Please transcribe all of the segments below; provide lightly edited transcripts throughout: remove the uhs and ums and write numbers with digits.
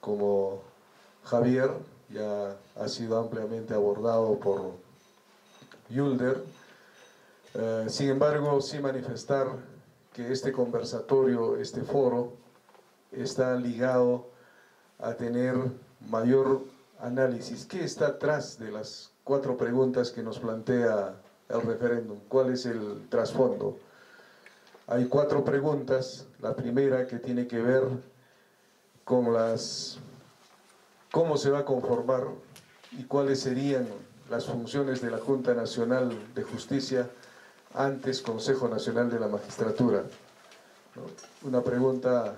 como Javier, ya ha sido ampliamente abordado por Yulder. Sin embargo, sí manifestar que este conversatorio, este foro, está ligado a tener mayor análisis. ¿Qué está atrás de las 4 preguntas que nos plantea el referéndum? ¿Cuál es el trasfondo? Hay 4 preguntas. La primera, que tiene que ver con cómo se va a conformar y cuáles serían las funciones de la Junta Nacional de Justicia, antes Consejo Nacional de la Magistratura, ¿no? Una pregunta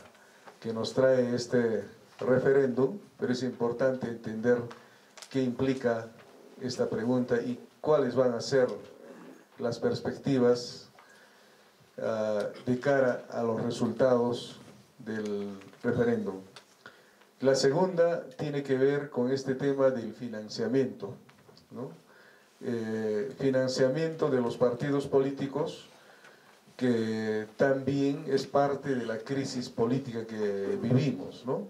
que nos trae este referéndum, pero es importante entender qué implica esta pregunta y cuáles van a ser las perspectivas de cara a los resultados del referéndum. La segunda tiene que ver con este tema del financiamiento, ¿no? Financiamiento de los partidos políticos, que también es parte de la crisis política que vivimos, ¿no?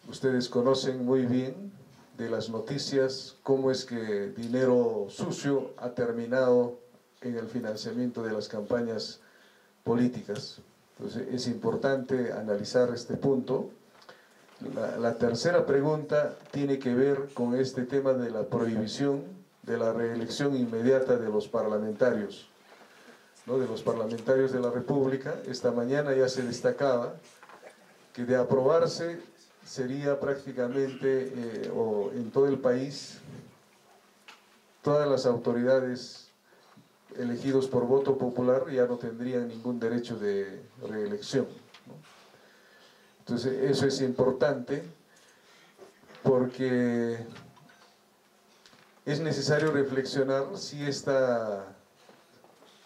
Ustedes conocen muy bien de las noticias cómo es que dinero sucio ha terminado en el financiamiento de las campañas políticas. Entonces es importante analizar este punto. La tercera pregunta tiene que ver con este tema de la prohibición de la reelección inmediata de los parlamentarios, ¿no? De los parlamentarios de la República. Esta mañana ya se destacaba que de aprobarse sería prácticamente, o en todo el país, todas las autoridades elegidos por voto popular ya no tendrían ningún derecho de reelección, ¿no? Entonces eso es importante porque es necesario reflexionar si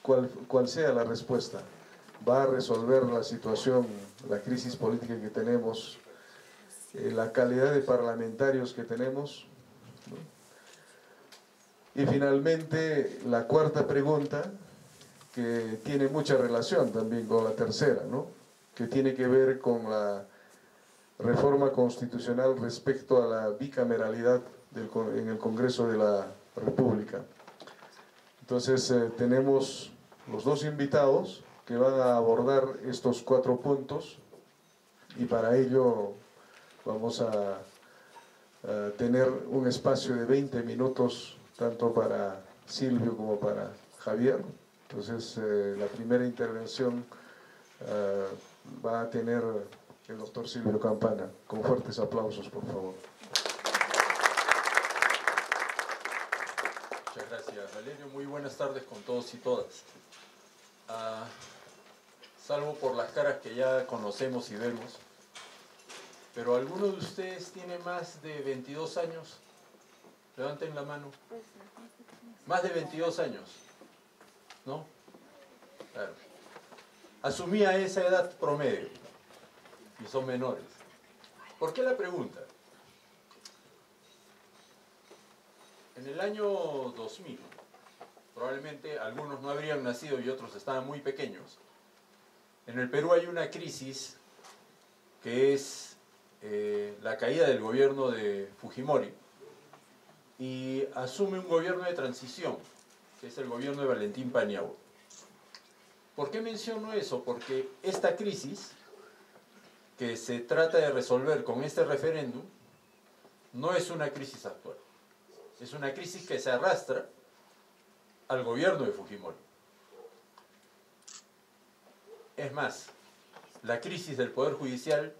cual sea la respuesta, va a resolver la situación, la crisis política que tenemos, la calidad de parlamentarios que tenemos, ¿no? Y finalmente la cuarta pregunta, que tiene mucha relación también con la tercera, ¿no? Que tiene que ver con la reforma constitucional respecto a la bicameralidad en el Congreso de la República. Entonces tenemos los 2 invitados que van a abordar estos 4 puntos, y para ello vamos a tener un espacio de 20 minutos tanto para Silvio como para Javier. Entonces la primera intervención va a tener el doctor Silvio Campana. Con fuertes aplausos, por favor. Muchas gracias, Valerio. Muy buenas tardes con todos y todas. Salvo por las caras que ya conocemos y vemos, pero ¿alguno de ustedes tiene más de 22 años? Levanten la mano. Más de 22 años, ¿no? Claro. Asumía esa edad promedio y son menores. ¿Por qué la pregunta? En el año 2000, probablemente algunos no habrían nacido y otros estaban muy pequeños, en el Perú hay una crisis que es la caída del gobierno de Fujimori y asume un gobierno de transición, que es el gobierno de Valentín Paniagua. ¿Por qué menciono eso? Porque esta crisis que se trata de resolver con este referéndum no es una crisis actual. Es una crisis que se arrastra al gobierno de Fujimori. Es más, la crisis del Poder Judicial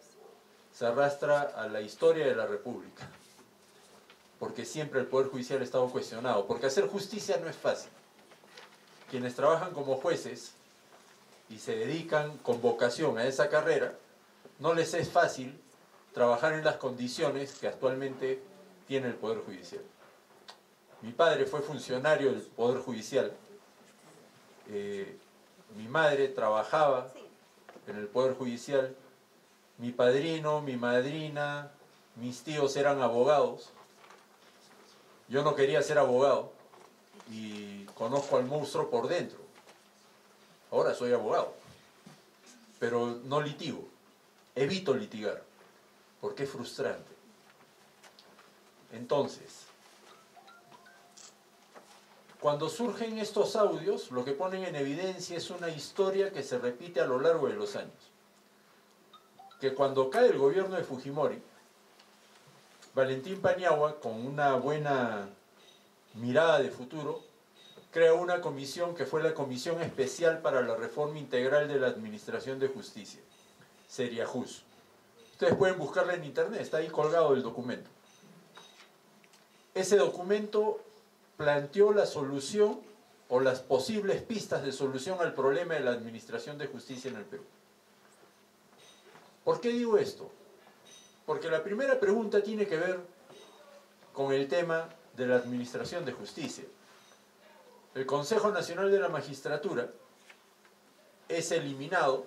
se arrastra a la historia de la República, porque siempre el Poder Judicial ha estado cuestionado, porque hacer justicia no es fácil. Quienes trabajan como jueces y se dedican con vocación a esa carrera, no les es fácil trabajar en las condiciones que actualmente tiene el Poder Judicial. Mi padre fue funcionario del Poder Judicial, mi madre trabajaba en el Poder Judicial, mi padrino, mi madrina, mis tíos eran abogados. Yo no quería ser abogado y conozco al monstruo por dentro. Ahora soy abogado, pero no litigo, evito litigar. porque es frustrante. Entonces, cuando surgen estos audios, lo que ponen en evidencia es una historia que se repite a lo largo de los años. Que cuando cae el gobierno de Fujimori, Valentín Paniagua, con una buena mirada de futuro, crea una comisión que fue la Comisión Especial para la Reforma Integral de la Administración de Justicia, Seriajus. Ustedes pueden buscarla en internet, está ahí colgado el documento. Ese documento planteó la solución o las posibles pistas de solución al problema de la administración de justicia en el Perú. ¿Por qué digo esto? Porque la primera pregunta tiene que ver con el tema de la administración de justicia. El Consejo Nacional de la Magistratura es eliminado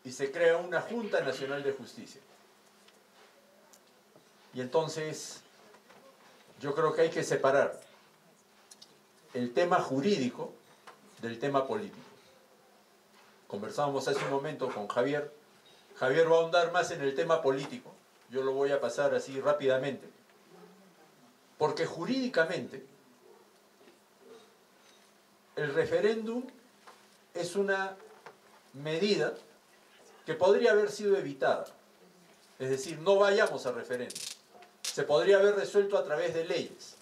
y se crea una Junta Nacional de Justicia. Y entonces yo creo que hay que separar el tema jurídico del tema político. Conversábamos hace un momento con Javier. Javier va a ahondar más en el tema político. Yo lo voy a pasar así rápidamente. Porque jurídicamente el referéndum es una medida que podría haber sido evitada. Es decir, no vayamos a referéndum. Se podría haber resuelto a través de leyes,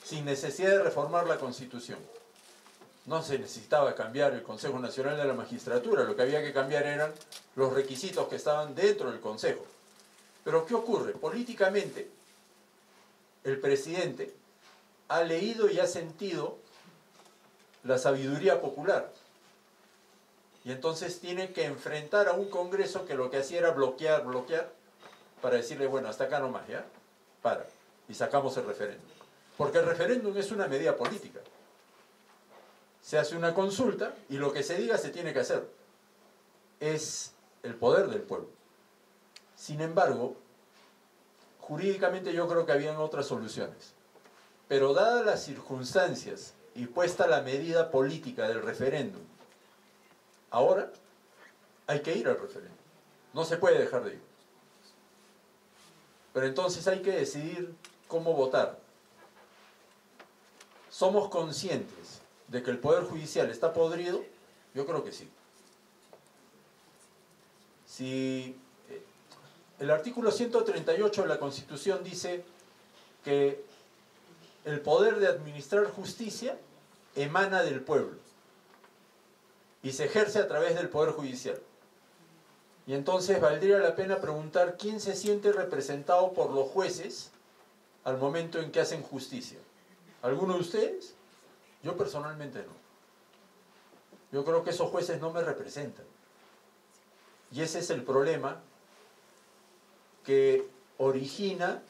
sin necesidad de reformar la Constitución. No se necesitaba cambiar el Consejo Nacional de la Magistratura, lo que había que cambiar eran los requisitos que estaban dentro del Consejo. Pero ¿qué ocurre? Políticamente, el presidente ha leído y ha sentido la sabiduría popular. Y entonces tiene que enfrentar a un Congreso que lo que hacía era bloquear, para decirle, bueno, hasta acá nomás, ¿ya? Para. Y sacamos el referéndum. Porque el referéndum es una medida política. Se hace una consulta y lo que se diga se tiene que hacer. Es el poder del pueblo. Sin embargo, jurídicamente yo creo que habían otras soluciones. Pero dadas las circunstancias y puesta la medida política del referéndum, ahora hay que ir al referéndum. No se puede dejar de ir. Pero entonces hay que decidir cómo votar. ¿Somos conscientes de que el Poder Judicial está podrido? Yo creo que sí. Si el artículo 138 de la Constitución dice que el poder de administrar justicia emana del pueblo y se ejerce a través del Poder Judicial. Y entonces valdría la pena preguntar quién se siente representado por los jueces al momento en que hacen justicia. ¿Alguno de ustedes? Yo personalmente no. Yo creo que esos jueces no me representan. Y ese es el problema que origina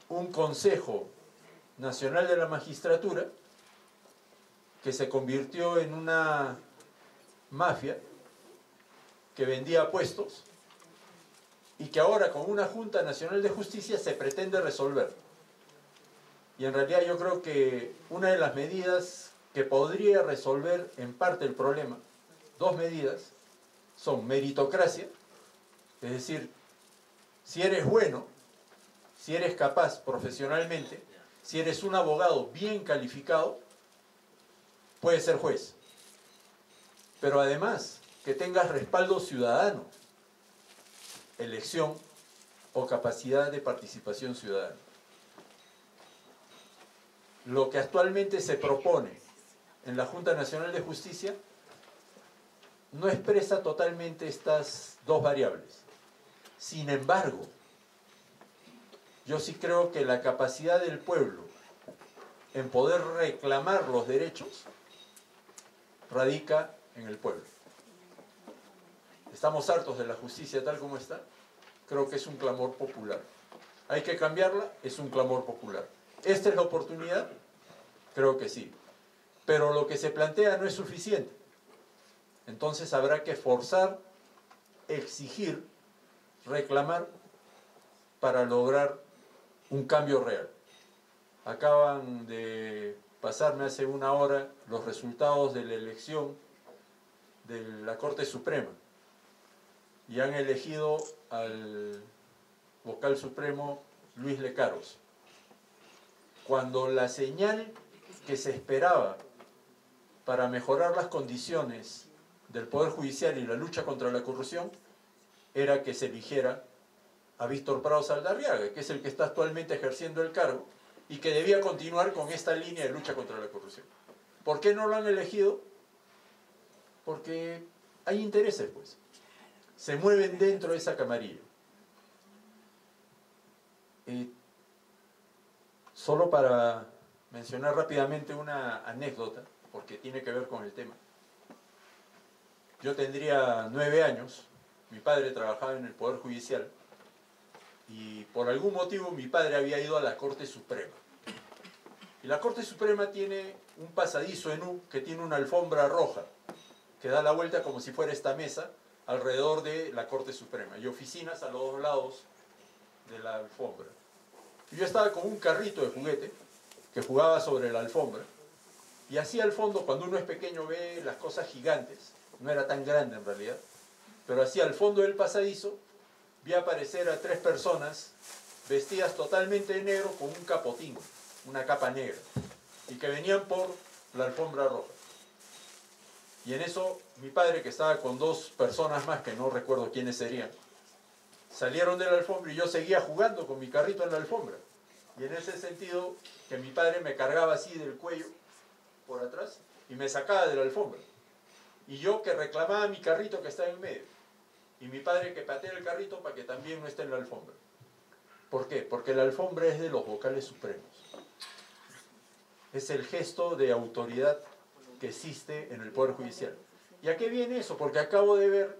un Consejo Nacional de la Magistratura que se convirtió en una mafia que vendía puestos y que ahora con una Junta Nacional de Justicia se pretende resolver. Y en realidad yo creo que una de las medidas que podría resolver en parte el problema, dos medidas, son meritocracia, es decir, si eres bueno, si eres capaz profesionalmente, si eres un abogado bien calificado, puedes ser juez. Pero además, que tengas respaldo ciudadano, elección o capacidad de participación ciudadana. Lo que actualmente se propone en la Junta Nacional de Justicia no expresa totalmente estas dos variables. Sin embargo, yo sí creo que la capacidad del pueblo en poder reclamar los derechos radica en el pueblo. ¿Estamos hartos de la justicia tal como está? Creo que es un clamor popular. ¿Hay que cambiarla? Es un clamor popular. ¿Esta es la oportunidad? Creo que sí. Pero lo que se plantea no es suficiente. Entonces habrá que forzar, exigir, reclamar para lograr un cambio real. Acaban de pasarme hace una hora los resultados de la elección de la Corte Suprema y han elegido al vocal supremo Luis Lecaros. Cuando la señal que se esperaba para mejorar las condiciones del Poder Judicial y la lucha contra la corrupción era que se eligiera a Víctor Prado Saldarriaga, que es el que está actualmente ejerciendo el cargo y que debía continuar con esta línea de lucha contra la corrupción. ¿Por qué no lo han elegido? Porque hay intereses, pues. Se mueven dentro de esa camarilla. Solo para mencionar rápidamente una anécdota, porque tiene que ver con el tema. Yo tendría 9 años, mi padre trabajaba en el Poder Judicial y por algún motivo mi padre había ido a la Corte Suprema. Y la Corte Suprema tiene un pasadizo en U que tiene una alfombra roja que da la vuelta como si fuera esta mesa alrededor de la Corte Suprema y oficinas a los dos lados de la alfombra. Y yo estaba con un carrito de juguete que jugaba sobre la alfombra y así al fondo, cuando uno es pequeño, ve las cosas gigantes. No era tan grande en realidad, pero así al fondo del pasadizo vi aparecer a 3 personas vestidas totalmente de negro con un capotín, una capa negra, y que venían por la alfombra roja. Y en eso mi padre, que estaba con 2 personas más, que no recuerdo quiénes serían, salieron de la alfombra y yo seguía jugando con mi carrito en la alfombra. Y en ese sentido, que mi padre me cargaba así del cuello, por atrás, y me sacaba de la alfombra. Y yo que reclamaba mi carrito que estaba en medio. Y mi padre que patea el carrito para que también no esté en la alfombra. ¿Por qué? Porque la alfombra es de los vocales supremos. Es el gesto de autoridad que existe en el Poder Judicial. ¿Y a qué viene eso? Porque acabo de ver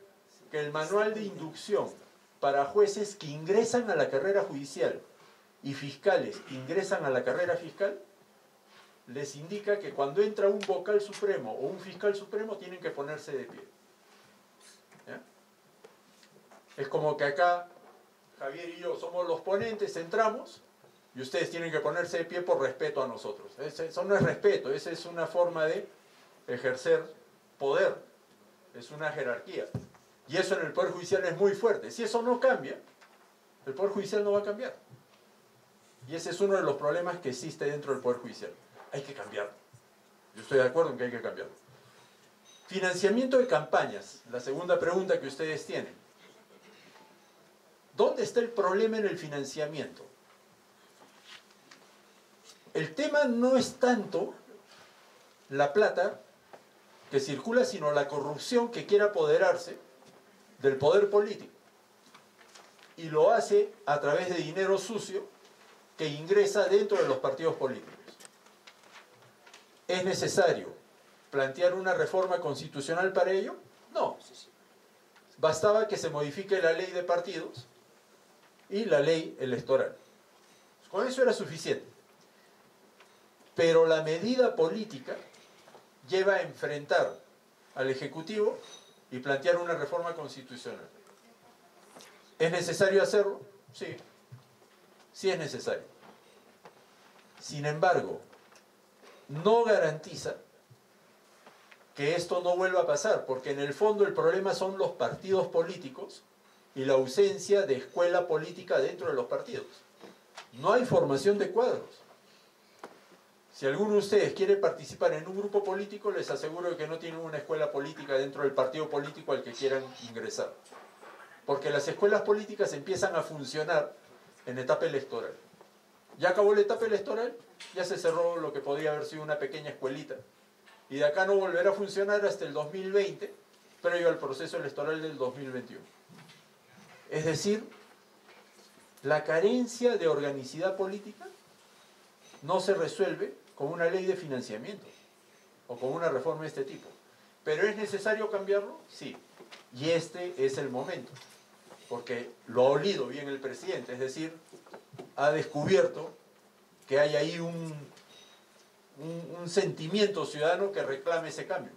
que el manual de inducción para jueces que ingresan a la carrera judicial y fiscales que ingresan a la carrera fiscal, les indica que cuando entra un vocal supremo o un fiscal supremo tienen que ponerse de pie. ¿Ya? Es como que acá Javier y yo somos los ponentes, entramos y ustedes tienen que ponerse de pie por respeto a nosotros. Eso no es respeto, esa es una forma de ejercer poder, es una jerarquía. Y eso en el Poder Judicial es muy fuerte. Si eso no cambia, el Poder Judicial no va a cambiar. Y ese es uno de los problemas que existe dentro del Poder Judicial. Hay que cambiarlo. Yo estoy de acuerdo en que hay que cambiarlo. Financiamiento de campañas, la segunda pregunta que ustedes tienen. ¿Dónde está el problema en el financiamiento? El tema no es tanto la plata que circula, sino la corrupción que quiere apoderarse del poder político. Y lo hace a través de dinero sucio que ingresa dentro de los partidos políticos. ¿Es necesario plantear una reforma constitucional para ello? No. Bastaba que se modifique la ley de partidos y la ley electoral. Con eso era suficiente. Pero la medida política lleva a enfrentar al Ejecutivo y plantear una reforma constitucional. ¿Es necesario hacerlo? Sí. Sí es necesario. Sin embargo, no garantiza que esto no vuelva a pasar, porque en el fondo el problema son los partidos políticos y la ausencia de escuela política dentro de los partidos. No hay formación de cuadros. Si alguno de ustedes quiere participar en un grupo político, les aseguro que no tienen una escuela política dentro del partido político al que quieran ingresar. Porque las escuelas políticas empiezan a funcionar en etapa electoral. Ya acabó la etapa electoral, ya se cerró lo que podría haber sido una pequeña escuelita. Y de acá no volverá a funcionar hasta el 2020, previo al proceso electoral del 2021. Es decir, la carencia de organicidad política no se resuelve con una ley de financiamiento o con una reforma de este tipo. ¿Pero es necesario cambiarlo? Sí. Y este es el momento. Porque lo ha olido bien el presidente, es decir, ha descubierto que hay ahí un sentimiento ciudadano que reclame ese cambio.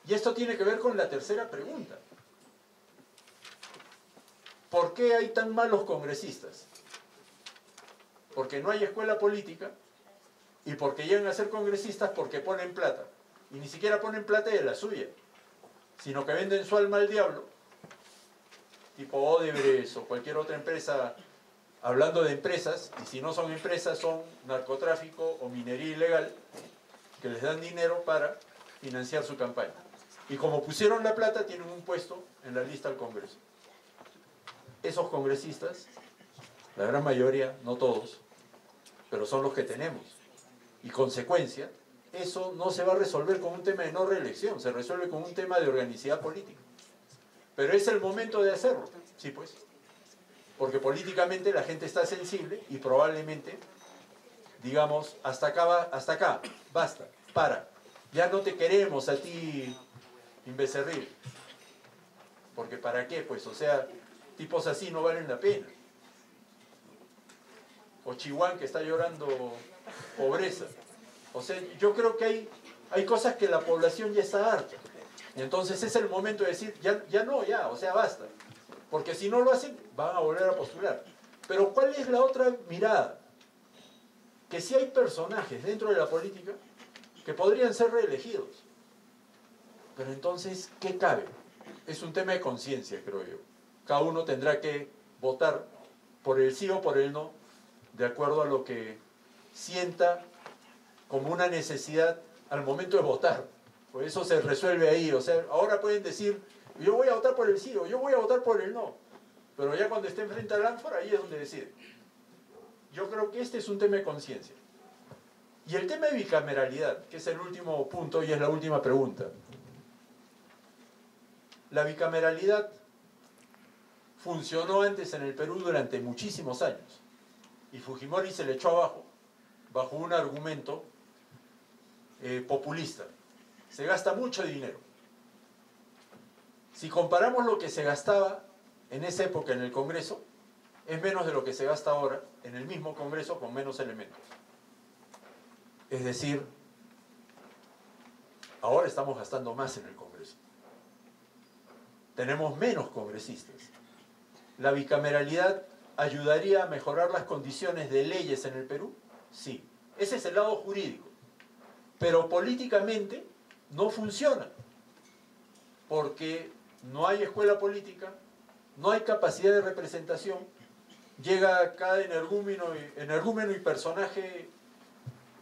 Y esto tiene que ver con la tercera pregunta. ¿Por qué hay tan malos congresistas? Porque no hay escuela política y porque llegan a ser congresistas porque ponen plata. Y ni siquiera ponen plata de la suya, sino que venden su alma al diablo, tipo Odebrecht o cualquier otra empresa hablando de empresas, y si no son empresas son narcotráfico o minería ilegal, que les dan dinero para financiar su campaña. Y como pusieron la plata, tienen un puesto en la lista al Congreso. Esos congresistas, la gran mayoría, no todos, pero son los que tenemos. Y consecuencia, eso no se va a resolver con un tema de no reelección, se resuelve con un tema de organicidad política. Pero es el momento de hacerlo, sí pues. Porque políticamente la gente está sensible y probablemente, digamos, hasta acá, basta, para. Ya no te queremos a ti, Inbecerril. Porque ¿para qué? Pues, o sea, tipos así no valen la pena. O Chihuán que está llorando pobreza. O sea, yo creo que hay cosas que la población ya está harta. Y entonces es el momento de decir, ya, o sea, basta. Porque si no lo hacen, van a volver a postular. Pero ¿cuál es la otra mirada? Que si hay personajes dentro de la política que podrían ser reelegidos. Pero entonces, ¿qué cabe? Es un tema de conciencia, creo yo. Cada uno tendrá que votar por el sí o por el no, de acuerdo a lo que sienta como una necesidad al momento de votar. Por eso se resuelve ahí. O sea, ahora pueden decir, yo voy a votar por el sí o yo voy a votar por el no. Pero ya cuando estén frente al ánfora, ahí es donde deciden. Yo creo que este es un tema de conciencia. Y el tema de bicameralidad, que es el último punto y es la última pregunta. La bicameralidad funcionó antes en el Perú durante muchísimos años. Y Fujimori se le echó abajo bajo un argumento populista. Se gasta mucho dinero. Si comparamos lo que se gastaba en esa época en el Congreso, es menos de lo que se gasta ahora en el mismo Congreso con menos elementos. Es decir, ahora estamos gastando más en el Congreso. Tenemos menos congresistas. ¿La bicameralidad ayudaría a mejorar las condiciones de leyes en el Perú? Sí. Ese es el lado jurídico. Pero políticamente no funciona. Porque no hay escuela política, no hay capacidad de representación, llega cada energúmeno y personaje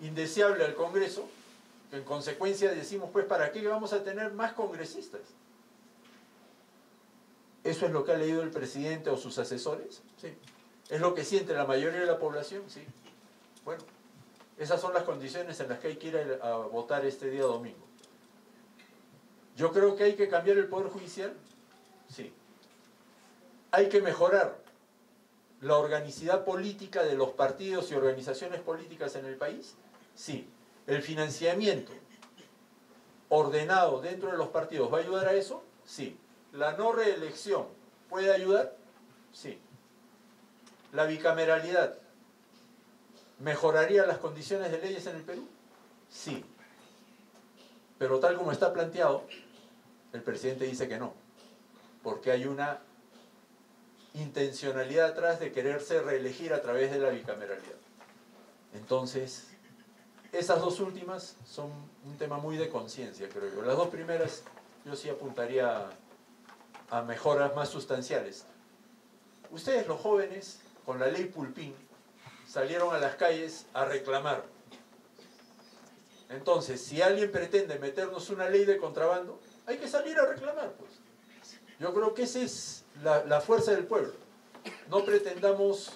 indeseable al Congreso, que en consecuencia decimos, pues, ¿para qué vamos a tener más congresistas? ¿Eso es lo que ha leído el presidente o sus asesores? Sí. ¿Es lo que siente la mayoría de la población? Sí. Bueno, esas son las condiciones en las que hay que ir a votar este día domingo. ¿Yo creo que hay que cambiar el Poder Judicial? Sí. ¿Hay que mejorar la organicidad política de los partidos y organizaciones políticas en el país? Sí. ¿El financiamiento ordenado dentro de los partidos va a ayudar a eso? Sí. ¿La no reelección puede ayudar? Sí. ¿La bicameralidad mejoraría las condiciones de leyes en el Perú? Sí. Pero tal como está planteado, el presidente dice que no, porque hay una intencionalidad atrás de quererse reelegir a través de la bicameralidad. Entonces, esas dos últimas son un tema muy de conciencia, creo yo. Las dos primeras yo sí apuntaría a mejoras más sustanciales. Ustedes, los jóvenes, con la ley Pulpín, salieron a las calles a reclamar. Entonces, si alguien pretende meternos una ley de contrabando, hay que salir a reclamar, pues. Yo creo que esa es la fuerza del pueblo. No pretendamos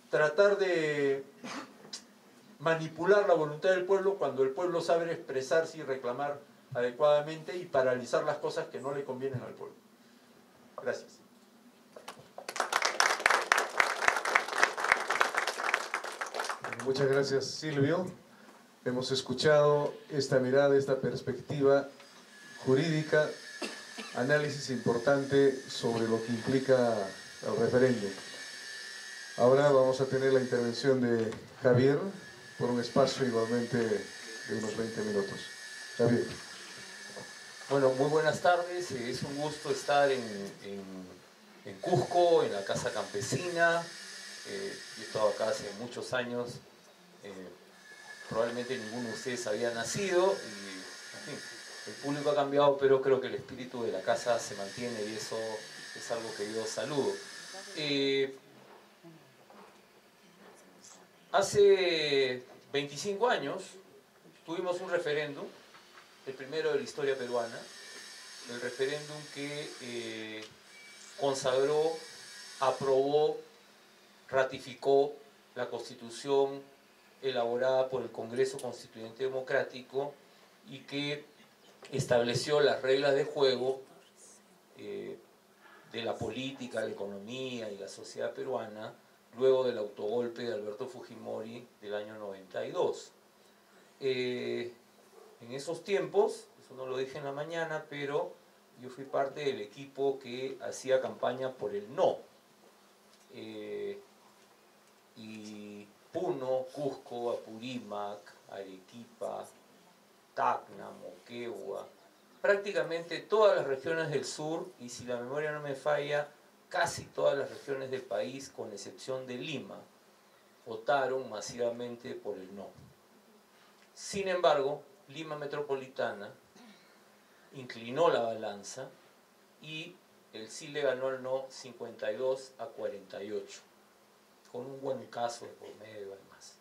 tratar de manipular la voluntad del pueblo cuando el pueblo sabe expresarse y reclamar adecuadamente y paralizar las cosas que no le convienen al pueblo. Gracias. Muchas gracias, Silvio. Hemos escuchado esta mirada, esta perspectiva jurídica, análisis importante sobre lo que implica el referéndum. Ahora vamos a tener la intervención de Javier por un espacio igualmente de unos 20 minutos. Javier. Bueno, muy buenas tardes. Es un gusto estar en Cusco, en la Casa Campesina. Yo he estado acá hace muchos años. Probablemente ninguno de ustedes había nacido. Y, en fin, el público ha cambiado, pero creo que el espíritu de la casa se mantiene y eso es algo que yo saludo. Hace 25 años tuvimos un referéndum, el primero de la historia peruana, el referéndum que consagró, aprobó, ratificó la Constitución elaborada por el Congreso Constituyente Democrático y que estableció las reglas de juego de la política, la economía y la sociedad peruana luego del autogolpe de Alberto Fujimori del año 92. En esos tiempos, eso no lo dije en la mañana, pero yo fui parte del equipo que hacía campaña por el no. Y Puno, Cusco, Apurímac, Arequipa, Tacna, Moquegua, prácticamente todas las regiones del sur, y si la memoria no me falla, casi todas las regiones del país, con excepción de Lima, votaron masivamente por el no. Sin embargo, Lima Metropolitana inclinó la balanza y el sí le ganó el no 52-48, con un buen caso de por medio además,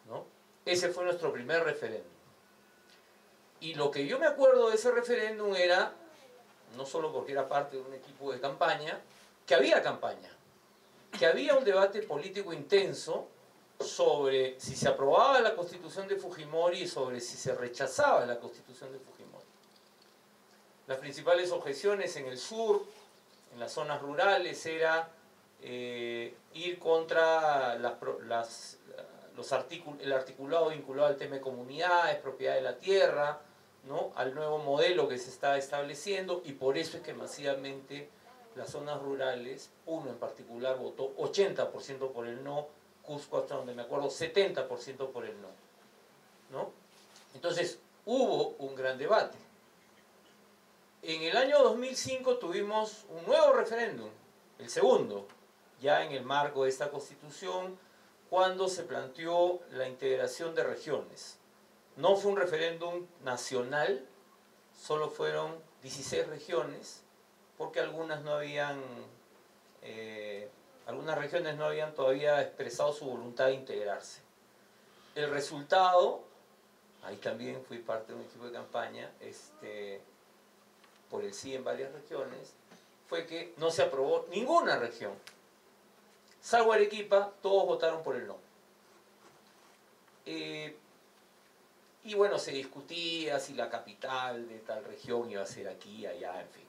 ¿no? Ese fue nuestro primer referéndum. Y lo que yo me acuerdo de ese referéndum era, no solo porque era parte de un equipo de campaña, que había un debate político intenso sobre si se aprobaba la Constitución de Fujimori y sobre si se rechazaba la Constitución de Fujimori. Las principales objeciones en el sur, en las zonas rurales, era ir contra el articulado vinculado al tema de comunidades, propiedad de la tierra, ¿no?, al nuevo modelo que se está estableciendo, y por eso es que masivamente las zonas rurales, Puno en particular, votó 80% por el no, Cusco, hasta donde me acuerdo, 70% por el no, ¿no? Entonces, hubo un gran debate. En el año 2005 tuvimos un nuevo referéndum, el segundo, ya en el marco de esta Constitución, cuando se planteó la integración de regiones. No fue un referéndum nacional, solo fueron 16 regiones, porque algunas regiones no habían todavía expresado su voluntad de integrarse. El resultado, ahí también fui parte de un equipo de campaña, por el sí en varias regiones, fue que no se aprobó ninguna región. Salvo Arequipa, todos votaron por el no. Y bueno, se discutía si la capital de tal región iba a ser aquí, allá, en fin,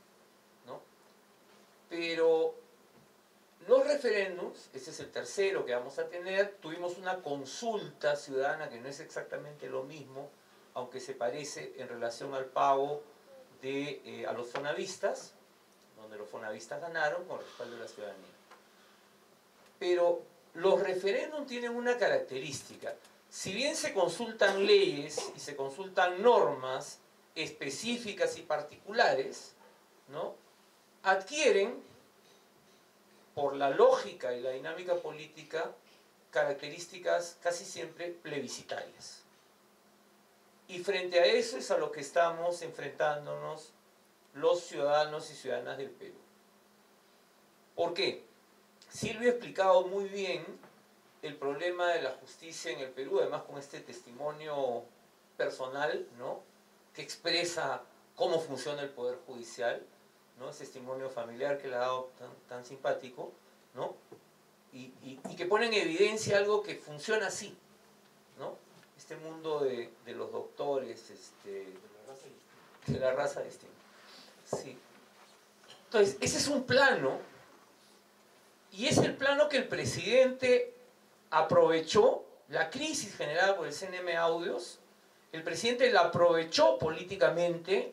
¿no? Pero los referéndums, ese es el tercero que vamos a tener, tuvimos una consulta ciudadana que no es exactamente lo mismo, aunque se parece en relación al pago a los fonavistas, donde los fonavistas ganaron con respaldo de la ciudadanía. Pero los referéndums tienen una característica. Si bien se consultan leyes y se consultan normas específicas y particulares, ¿no?, adquieren, por la lógica y la dinámica política, características casi siempre plebiscitarias. Y frente a eso es a lo que estamos enfrentándonos los ciudadanos y ciudadanas del Perú. ¿Por qué? Silvio ha explicado muy bien el problema de la justicia en el Perú, además con este testimonio personal, ¿no?, que expresa cómo funciona el Poder Judicial, ¿no?, ese testimonio familiar que le ha dado tan simpático, ¿no?, y que pone en evidencia algo que funciona así, ¿no?, este mundo de los doctores, de la raza distinta. Sí. Entonces, ese es un plano, y es el plano que el presidente aprovechó, la crisis generada por el CNM Audios, el presidente la aprovechó políticamente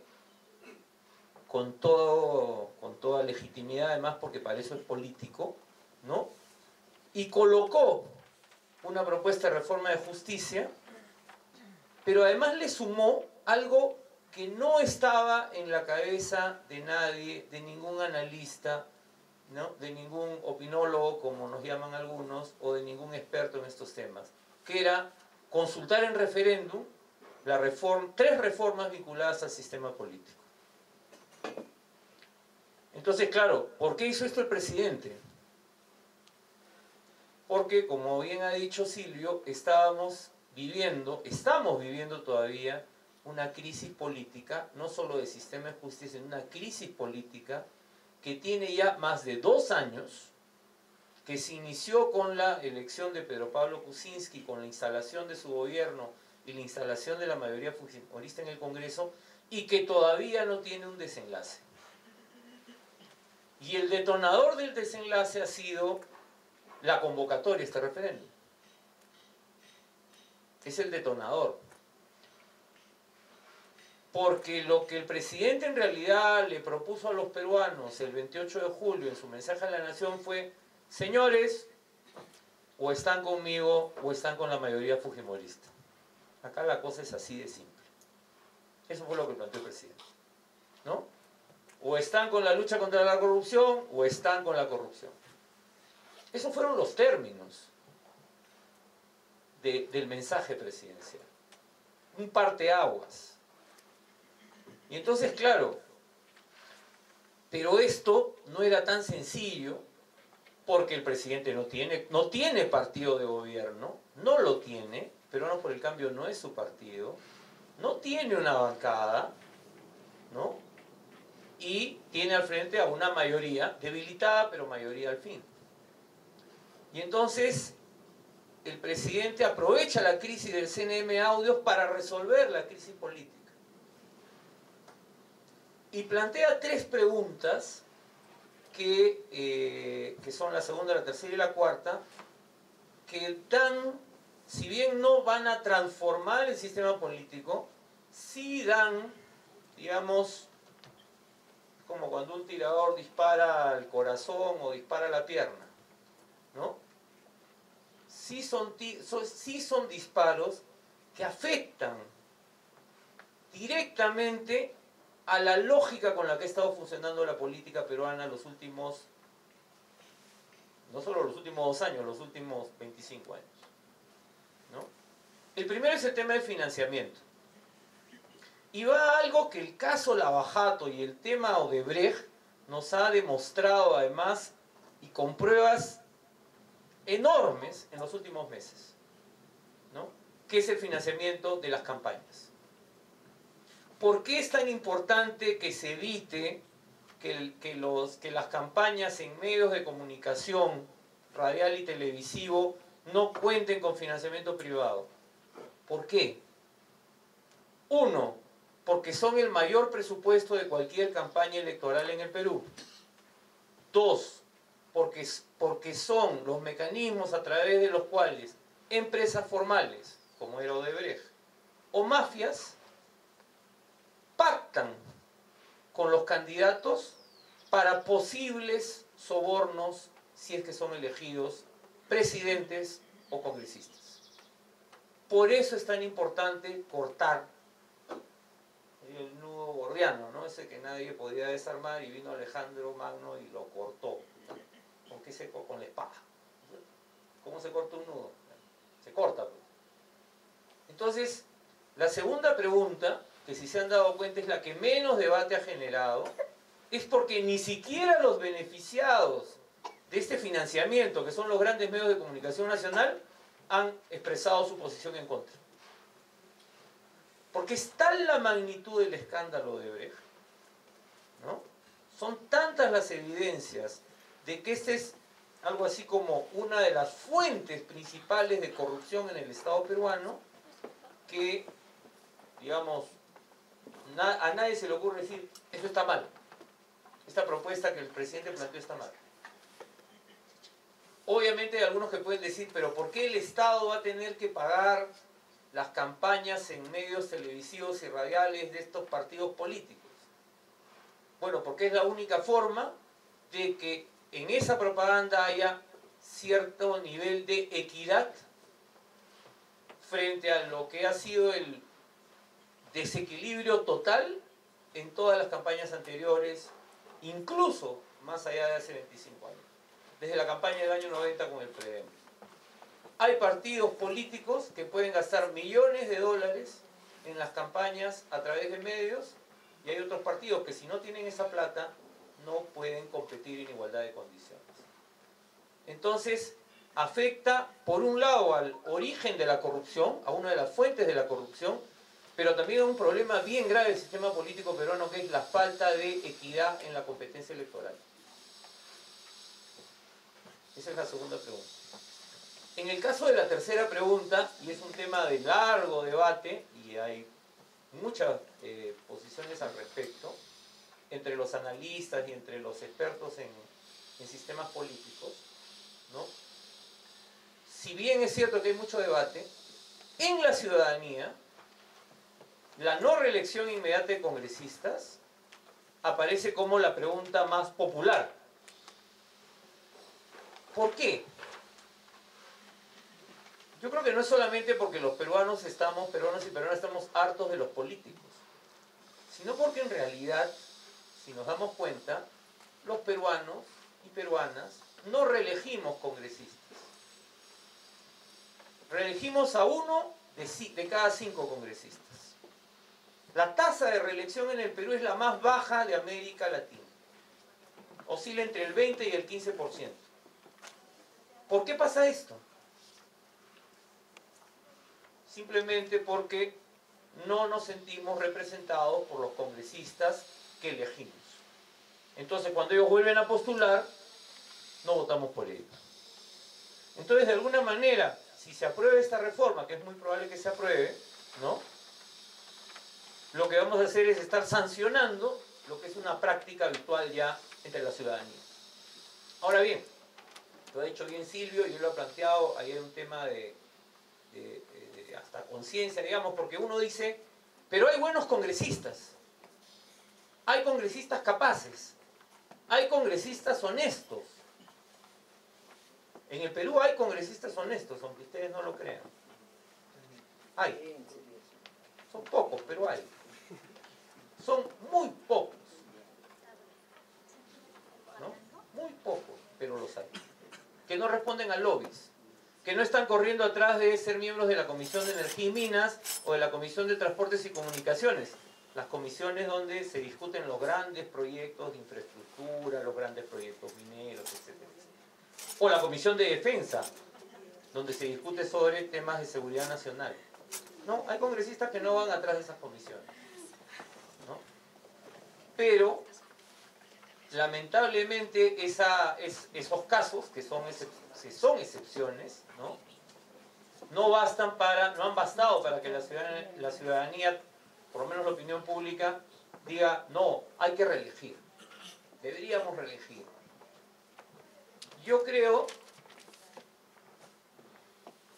con toda legitimidad, además, porque para eso es político, ¿no?, y colocó una propuesta de reforma de justicia, pero además le sumó algo que no estaba en la cabeza de nadie, de ningún analista, ¿no?, de ningún opinólogo, como nos llaman algunos, o de ningún experto en estos temas, que era consultar en referéndum tres reformas vinculadas al sistema político. Entonces, claro, ¿por qué hizo esto el presidente? porque, como bien ha dicho Silvio, estamos viviendo todavía una crisis política, no solo de sistema de justicia, sino una crisis política que tiene ya más de 2 años, que se inició con la elección de Pedro Pablo Kuczynski, con la instalación de su gobierno y la instalación de la mayoría fujimorista en el Congreso, y que todavía no tiene un desenlace. Y el detonador del desenlace ha sido la convocatoria a este referéndum. Es el detonador. Porque lo que el presidente en realidad le propuso a los peruanos el 28 de julio en su mensaje a la nación fue: señores, o están conmigo o están con la mayoría fujimorista. Acá la cosa es así de simple. Eso fue lo que planteó el presidente, ¿no? O están con la lucha contra la corrupción o están con la corrupción. Esos fueron los términos del mensaje presidencial. Un parteaguas. Y entonces, claro, pero esto no era tan sencillo porque el presidente no tiene partido de gobierno, no lo tiene, Peruanos por el Cambio no es su partido, no tiene una bancada, ¿no? Y tiene al frente a una mayoría debilitada, pero mayoría al fin. Y entonces el presidente aprovecha la crisis del CNM Audios para resolver la crisis política. Y plantea 3 preguntas que son la segunda, la tercera y la cuarta, que dan, si bien no van a transformar el sistema político, sí dan, digamos, como cuando un tirador dispara al corazón o dispara a la pierna, ¿no? Sí son disparos que afectan directamente a la lógica con la que ha estado funcionando la política peruana los últimos, no solo los últimos 2 años, los últimos 25 años, ¿no? El primero es el tema del financiamiento. Y va a algo que el caso Lavajato y el tema Odebrecht nos ha demostrado además, y con pruebas enormes en los últimos meses, ¿no? Que es el financiamiento de las campañas. ¿Por qué es tan importante que se evite que las campañas en medios de comunicación, radial y televisivo, no cuenten con financiamiento privado? ¿Por qué? 1, porque son el mayor presupuesto de cualquier campaña electoral en el Perú. 2, porque son los mecanismos a través de los cuales empresas formales, como era Odebrecht, o mafias, pactan con los candidatos para posibles sobornos si es que son elegidos presidentes o congresistas. Por eso es tan importante cortar el nudo gordiano, ¿no? Ese que nadie podía desarmar y vino Alejandro Magno y lo cortó. ¿Con qué se corta? Con la espada. ¿Cómo se corta un nudo? Se corta, pues. Entonces, la segunda pregunta, que si se han dado cuenta es la que menos debate ha generado, es porque ni siquiera los beneficiados de este financiamiento, que son los grandes medios de comunicación nacional, han expresado su posición en contra. Porque es tal la magnitud del escándalo de Odebrecht, ¿no? Son tantas las evidencias de que este es algo así como una de las fuentes principales de corrupción en el Estado peruano, que, digamos, a nadie se le ocurre decir, eso está mal. Esta propuesta que el presidente planteó está mal. Obviamente hay algunos que pueden decir, pero ¿por qué el Estado va a tener que pagar las campañas en medios televisivos y radiales de estos partidos políticos? Bueno, porque es la única forma de que en esa propaganda haya cierto nivel de equidad frente a lo que ha sido el desequilibrio total en todas las campañas anteriores, incluso más allá de hace 25 años, desde la campaña del año 90 con el PREDEM. Hay partidos políticos que pueden gastar millones de dólares en las campañas a través de medios, y hay otros partidos que si no tienen esa plata no pueden competir en igualdad de condiciones. Entonces, afecta, por un lado, al origen de la corrupción, a una de las fuentes de la corrupción, pero también a un problema bien grave del sistema político peruano, que es la falta de equidad en la competencia electoral. Esa es la segunda pregunta. En el caso de la tercera pregunta, y es un tema de largo debate, y hay muchas posiciones al respecto, entre los analistas y entre los expertos en sistemas políticos, ¿no? Si bien es cierto que hay mucho debate, en la ciudadanía, la no reelección inmediata de congresistas aparece como la pregunta más popular. ¿Por qué? Yo creo que no es solamente porque los peruanos y peruanas estamos hartos de los políticos, sino porque en realidad, si nos damos cuenta, los peruanos y peruanas no reelegimos congresistas. Reelegimos a uno de cada 5 congresistas. La tasa de reelección en el Perú es la más baja de América Latina. Oscila entre el 20 y el 15%. ¿Por qué pasa esto? Simplemente porque no nos sentimos representados por los congresistas que elegimos. Entonces, cuando ellos vuelven a postular, no votamos por ellos. Entonces, de alguna manera, si se aprueba esta reforma, que es muy probable que se apruebe, ¿no? Lo que vamos a hacer es estar sancionando lo que es una práctica habitual ya entre la ciudadanía. Ahora bien, lo ha dicho bien Silvio, y yo lo he planteado, ahí hay un tema de hasta conciencia, digamos, porque uno dice, pero hay buenos congresistas, hay congresistas capaces, hay congresistas honestos. En el Perú hay congresistas honestos, aunque ustedes no lo crean. Hay. Son pocos, pero hay. Son muy pocos. ¿No? Muy pocos, pero los hay. Que no responden a lobbies. Que no están corriendo atrás de ser miembros de la Comisión de Energía y Minas o de la Comisión de Transportes y Comunicaciones. Las comisiones donde se discuten los grandes proyectos de infraestructura, los grandes proyectos mineros, etc. O la Comisión de Defensa, donde se discute sobre temas de seguridad nacional. No, hay congresistas que no van atrás de esas comisiones, ¿no? Pero, lamentablemente, esos casos, que son excepciones, ¿no? No han bastado para que la ciudadanía, por lo menos la opinión pública, diga, no, hay que reelegir. Deberíamos reelegir. Yo creo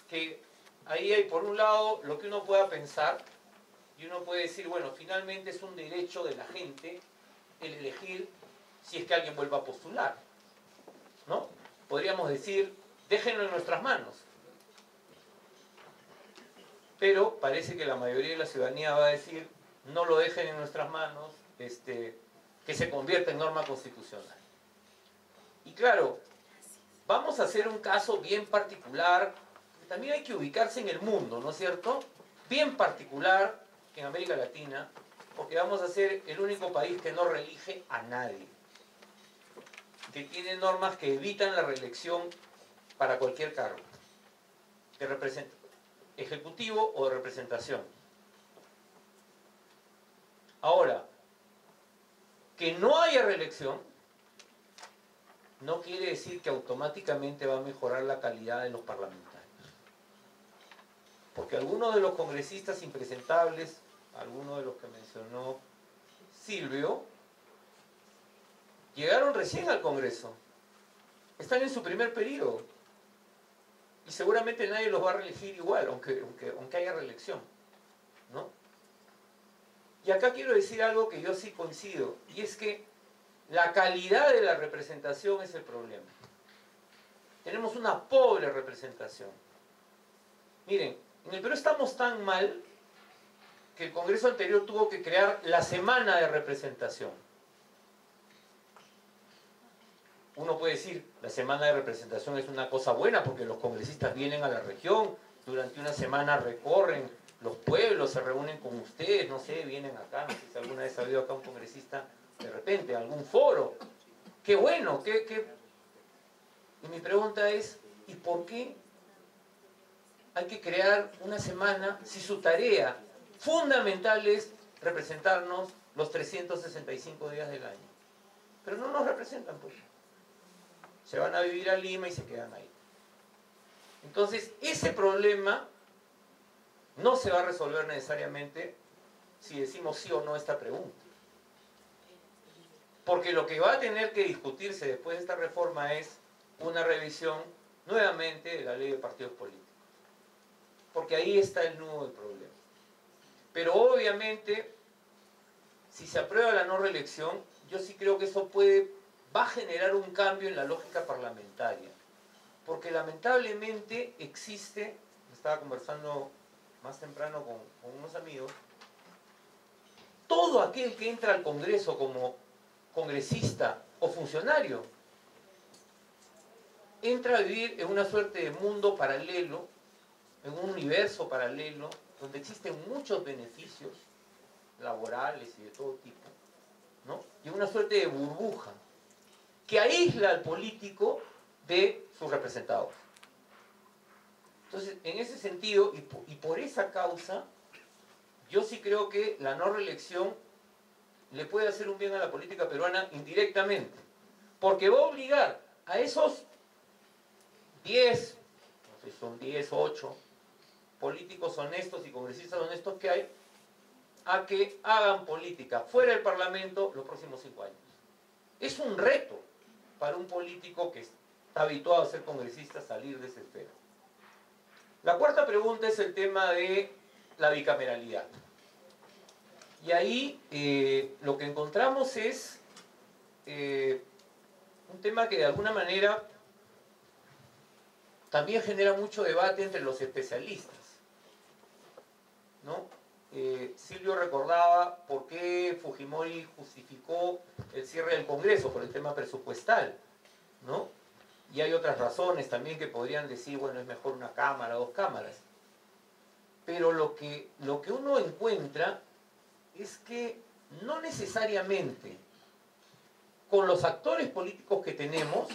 que ahí hay, por un lado, lo que uno pueda pensar, y uno puede decir, bueno, finalmente es un derecho de la gente el elegir si es que alguien vuelva a postular, ¿no? Podríamos decir, déjenlo en nuestras manos. Pero parece que la mayoría de la ciudadanía va a decir, no lo dejen en nuestras manos, que se convierta en norma constitucional. Y claro, vamos a hacer un caso bien particular, también hay que ubicarse en el mundo, ¿no es cierto? Bien particular en América Latina, porque vamos a ser el único país que no reelige a nadie, que tiene normas que evitan la reelección para cualquier cargo, de ejecutivo o de representación. Ahora, que no haya reelección no quiere decir que automáticamente va a mejorar la calidad de los parlamentarios. Porque algunos de los congresistas impresentables, algunos de los que mencionó Silvio, llegaron recién al Congreso. Están en su primer periodo. Y seguramente nadie los va a reelegir igual, aunque haya reelección, ¿no? Y acá quiero decir algo que yo sí coincido, y es que la calidad de la representación es el problema. Tenemos una pobre representación. Miren, en el Perú estamos tan mal que el Congreso anterior tuvo que crear la semana de representación. Uno puede decir, la semana de representación es una cosa buena porque los congresistas vienen a la región, durante una semana recorren los pueblos, se reúnen con ustedes, no sé, vienen acá, no sé si alguna vez ha habido acá un congresista de repente, algún foro. ¡Qué bueno! Y mi pregunta es, ¿Y por qué hay que crear una semana si su tarea fundamental es representarnos los 365 días del año? Pero no nos representan, pues. Se van a vivir a Lima y se quedan ahí. Entonces, ese problema no se va a resolver necesariamente si decimos sí o no a esta pregunta. Porque lo que va a tener que discutirse después de esta reforma es una revisión nuevamente de la ley de partidos políticos. Porque ahí está el nudo del problema. Pero obviamente, si se aprueba la no reelección, yo sí creo que eso va a generar un cambio en la lógica parlamentaria. Porque lamentablemente existe, estaba conversando más temprano con unos amigos, todo aquel que entra al Congreso como congresista o funcionario, entra a vivir en una suerte de mundo paralelo, en un universo paralelo, donde existen muchos beneficios laborales y de todo tipo, ¿no? Y una suerte de burbuja que aísla al político de sus representados. Entonces, en ese sentido, y por esa causa, yo sí creo que la no reelección le puede hacer un bien a la política peruana indirectamente, porque va a obligar a esos 10, no sé si son 10 o 8 políticos honestos y congresistas honestos que hay, a que hagan política fuera del Parlamento los próximos 5 años. Es un reto para un político que está habituado a ser congresista salir de esa esfera. La cuarta pregunta es el tema de la bicameralidad. Y ahí lo que encontramos es un tema que de alguna manera también genera mucho debate entre los especialistas, ¿no? Silvio recordaba por qué Fujimori justificó el cierre del Congreso por el tema presupuestal, ¿no? Y hay otras razones también que podrían decir, bueno, es mejor una cámara, 2 cámaras. Pero lo que uno encuentra es que no necesariamente con los actores políticos que tenemos,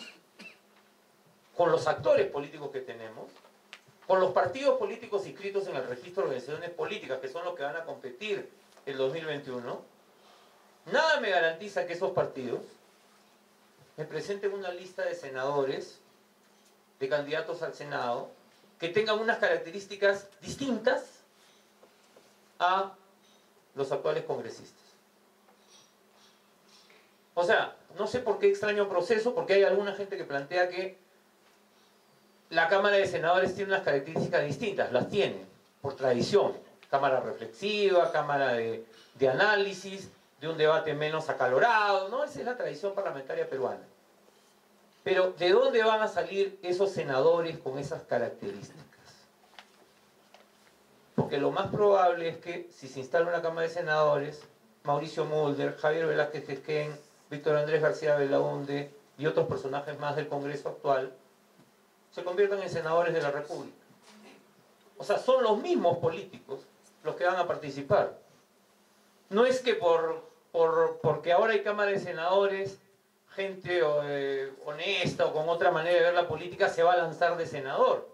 con los partidos políticos inscritos en el registro de organizaciones políticas, que son los que van a competir el 2021, nada me garantiza que esos partidos me presenten una lista de senadores, de candidatos al Senado, que tengan unas características distintas a los actuales congresistas. O sea, no sé por qué extraño proceso, porque hay alguna gente que plantea que la Cámara de Senadores tiene unas características distintas, las tiene, por tradición. Cámara reflexiva, cámara de análisis, de un debate menos acalorado, ¿no? Esa es la tradición parlamentaria peruana. Pero, ¿de dónde van a salir esos senadores con esas características? Porque lo más probable es que, si se instala una Cámara de Senadores, Mauricio Mulder, Javier Velázquez Esquén, Víctor Andrés García Belaunde y otros personajes más del Congreso actual, se conviertan en senadores de la República. O sea, son los mismos políticos los que van a participar. No es que porque ahora hay Cámara de Senadores, gente honesta o con otra manera de ver la política se va a lanzar de senador.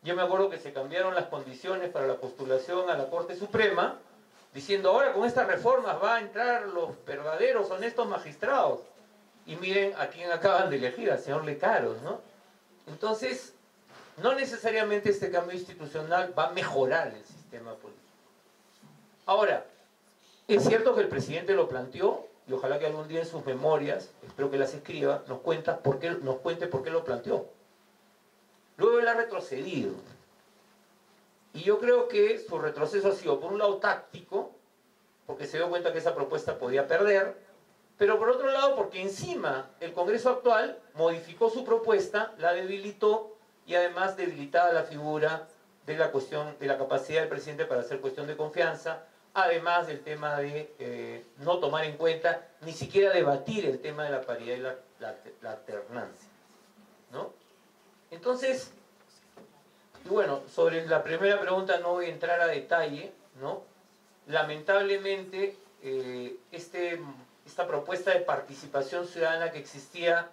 Yo me acuerdo que se cambiaron las condiciones para la postulación a la Corte Suprema, diciendo ahora con estas reformas va a entrar los verdaderos honestos magistrados. Y miren a quién acaban de elegir, al señor Lecaros, ¿no? Entonces, no necesariamente este cambio institucional va a mejorar el sistema político. Ahora, es cierto que el presidente lo planteó, y ojalá que algún día en sus memorias, espero que las escriba, nos cuente por qué lo planteó. Luego él ha retrocedido. Y yo creo que su retroceso ha sido, por un lado, táctico, porque se dio cuenta que esa propuesta podía perder, pero por otro lado, porque encima el Congreso actual modificó su propuesta, la debilitó y además debilitaba la figura de la cuestión de la capacidad del presidente para hacer cuestión de confianza, además del tema de no tomar en cuenta, ni siquiera debatir el tema de la paridad y la alternancia, ¿no? Entonces, y bueno, sobre la primera pregunta no voy a entrar a detalle, ¿no? Lamentablemente, esta propuesta de participación ciudadana que existía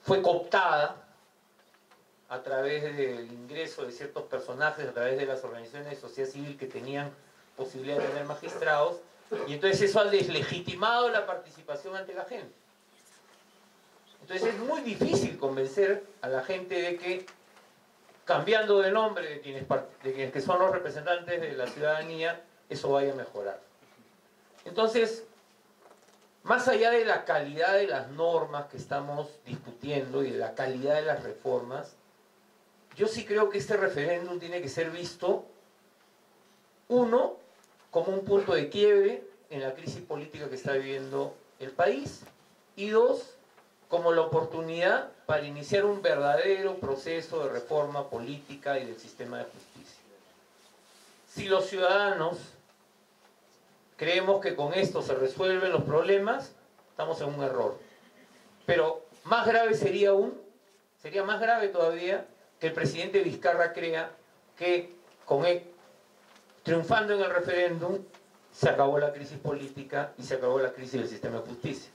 fue cooptada a través del ingreso de ciertos personajes, a través de las organizaciones de sociedad civil que tenían posibilidad de tener magistrados, y entonces eso ha deslegitimado la participación ante la gente. Entonces es muy difícil convencer a la gente de que, cambiando de nombre de quienes que son los representantes de la ciudadanía, eso vaya a mejorar. Entonces, más allá de la calidad de las normas que estamos discutiendo y de la calidad de las reformas, yo sí creo que este referéndum tiene que ser visto, uno, como un punto de quiebre en la crisis política que está viviendo el país, y dos, como la oportunidad para iniciar un verdadero proceso de reforma política y del sistema de justicia. Si los ciudadanos creemos que con esto se resuelven los problemas, estamos en un error. Pero más grave sería más grave todavía que el presidente Vizcarra crea que con él, triunfando en el referéndum, se acabó la crisis política y se acabó la crisis del sistema de justicia.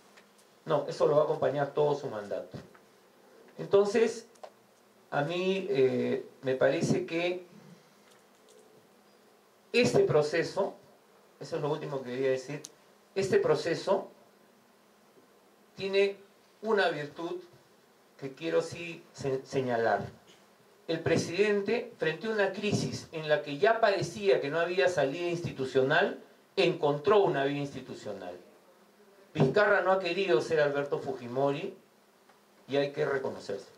No, eso lo va a acompañar todo su mandato. Entonces, a mí me parece que este proceso, eso es lo último que quería decir, este proceso tiene una virtud que quiero sí señalar. El presidente, frente a una crisis en la que ya parecía que no había salida institucional, encontró una vía institucional. Vizcarra no ha querido ser Alberto Fujimori y hay que reconocerse.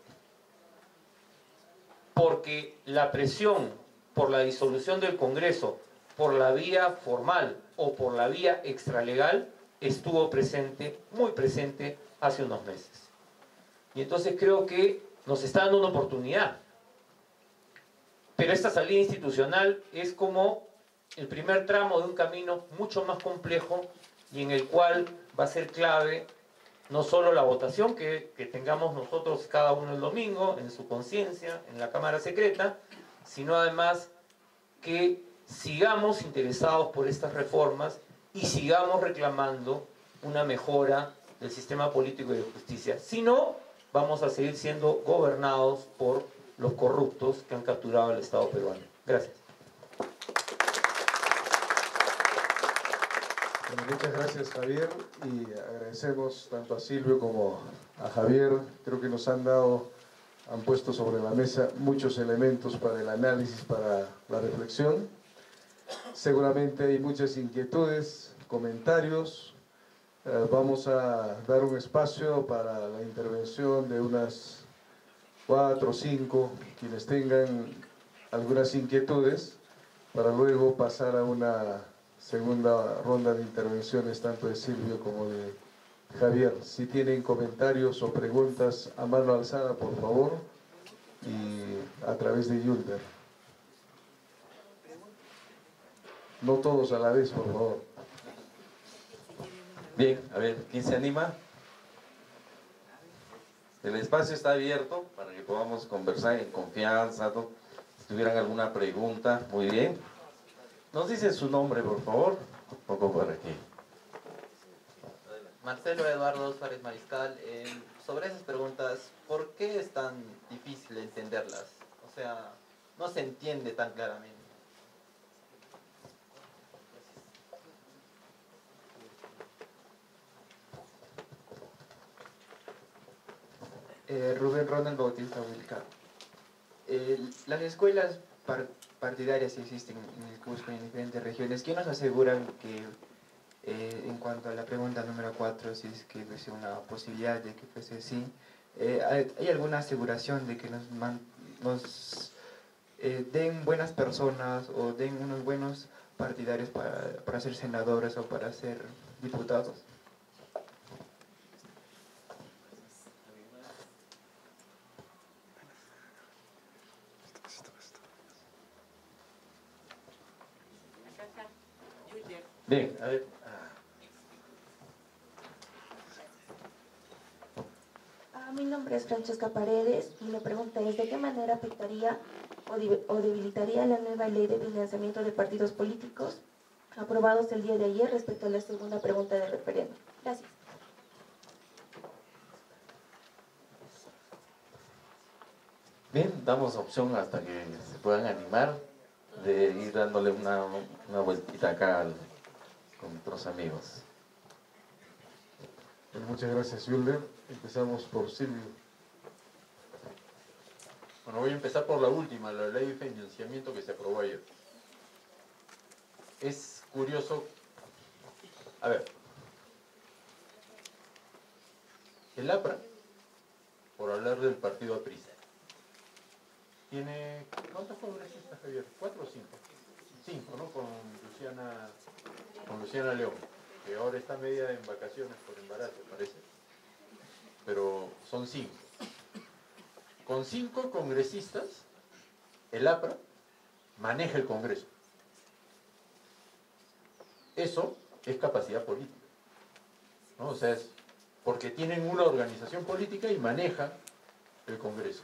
Porque la presión por la disolución del Congreso, por la vía formal o por la vía extralegal, estuvo presente, muy presente, hace unos meses. Y entonces creo que nos está dando una oportunidad. Pero esta salida institucional es como el primer tramo de un camino mucho más complejo y en el cual va a ser clave no solo la votación que tengamos nosotros cada uno el domingo en su conciencia, en la Cámara Secreta, sino además que sigamos interesados por estas reformas y sigamos reclamando una mejora del sistema político y de justicia. Si no, vamos a seguir siendo gobernados por los corruptos que han capturado al Estado peruano. Gracias. Bueno, muchas gracias, Javier, y agradecemos tanto a Silvio como a Javier. Creo que nos han puesto sobre la mesa muchos elementos para el análisis, para la reflexión. Seguramente hay muchas inquietudes, comentarios. Vamos a dar un espacio para la intervención de unas 4 o 5, quienes tengan algunas inquietudes, para luego pasar a una segunda ronda de intervenciones tanto de Silvio como de Javier. Si tienen comentarios o preguntas a mano alzada, por favor, y a través de Yulder. No todos a la vez, por favor. Bien, a ver, ¿quién se anima? El espacio está abierto para que podamos conversar en confianza, ¿no? Si tuvieran alguna pregunta, muy bien. Nos dicen su nombre, por favor. Un poco por aquí. Marcelo Eduardo Suárez Mariscal, sobre esas preguntas, ¿por qué es tan difícil entenderlas? O sea, no se entiende tan claramente. Rubén Ronald Bautista Wilca. Las escuelas partidarias existen en el Cusco y en diferentes regiones. ¿Qué nos aseguran que, en cuanto a la pregunta número 4, si es que fuese una posibilidad de que fuese así, hay alguna aseguración de que nos den buenas personas o den unos buenos partidarios para ser senadores o para ser diputados? Bien, a ver. Mi nombre es Francesca Paredes y mi pregunta es: ¿de qué manera afectaría o debilitaría la nueva ley de financiamiento de partidos políticos aprobados el día de ayer respecto a la segunda pregunta de referéndum? Gracias. Bien, damos opción hasta que se puedan animar de ir dándole una vueltita acá con otros amigos. Bueno, muchas gracias, Wilder. Empezamos por Silvio. Bueno, voy a empezar por la última, la ley de financiamiento que se aprobó ayer. Es curioso, a ver, el APRA, por hablar del partido aprista, tiene, ¿cuántos congresistas, Javier? ¿4 o 5? 5, ¿no? Con Luciana León, que ahora está media en vacaciones por embarazo, parece, pero son 5. Con 5 congresistas, el APRA maneja el Congreso. Eso es capacidad política, ¿no? O sea, es porque tienen una organización política y manejan el Congreso.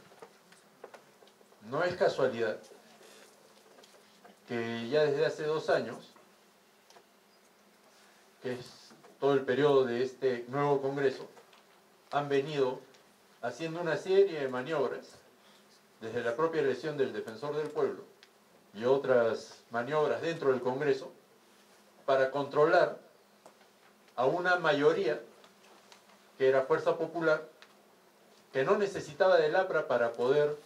No es casualidad que ya desde hace 2 años, que es todo el periodo de este nuevo Congreso, han venido haciendo una serie de maniobras, desde la propia elección del Defensor del Pueblo y otras maniobras dentro del Congreso, para controlar a una mayoría que era Fuerza Popular, que no necesitaba del APRA para poder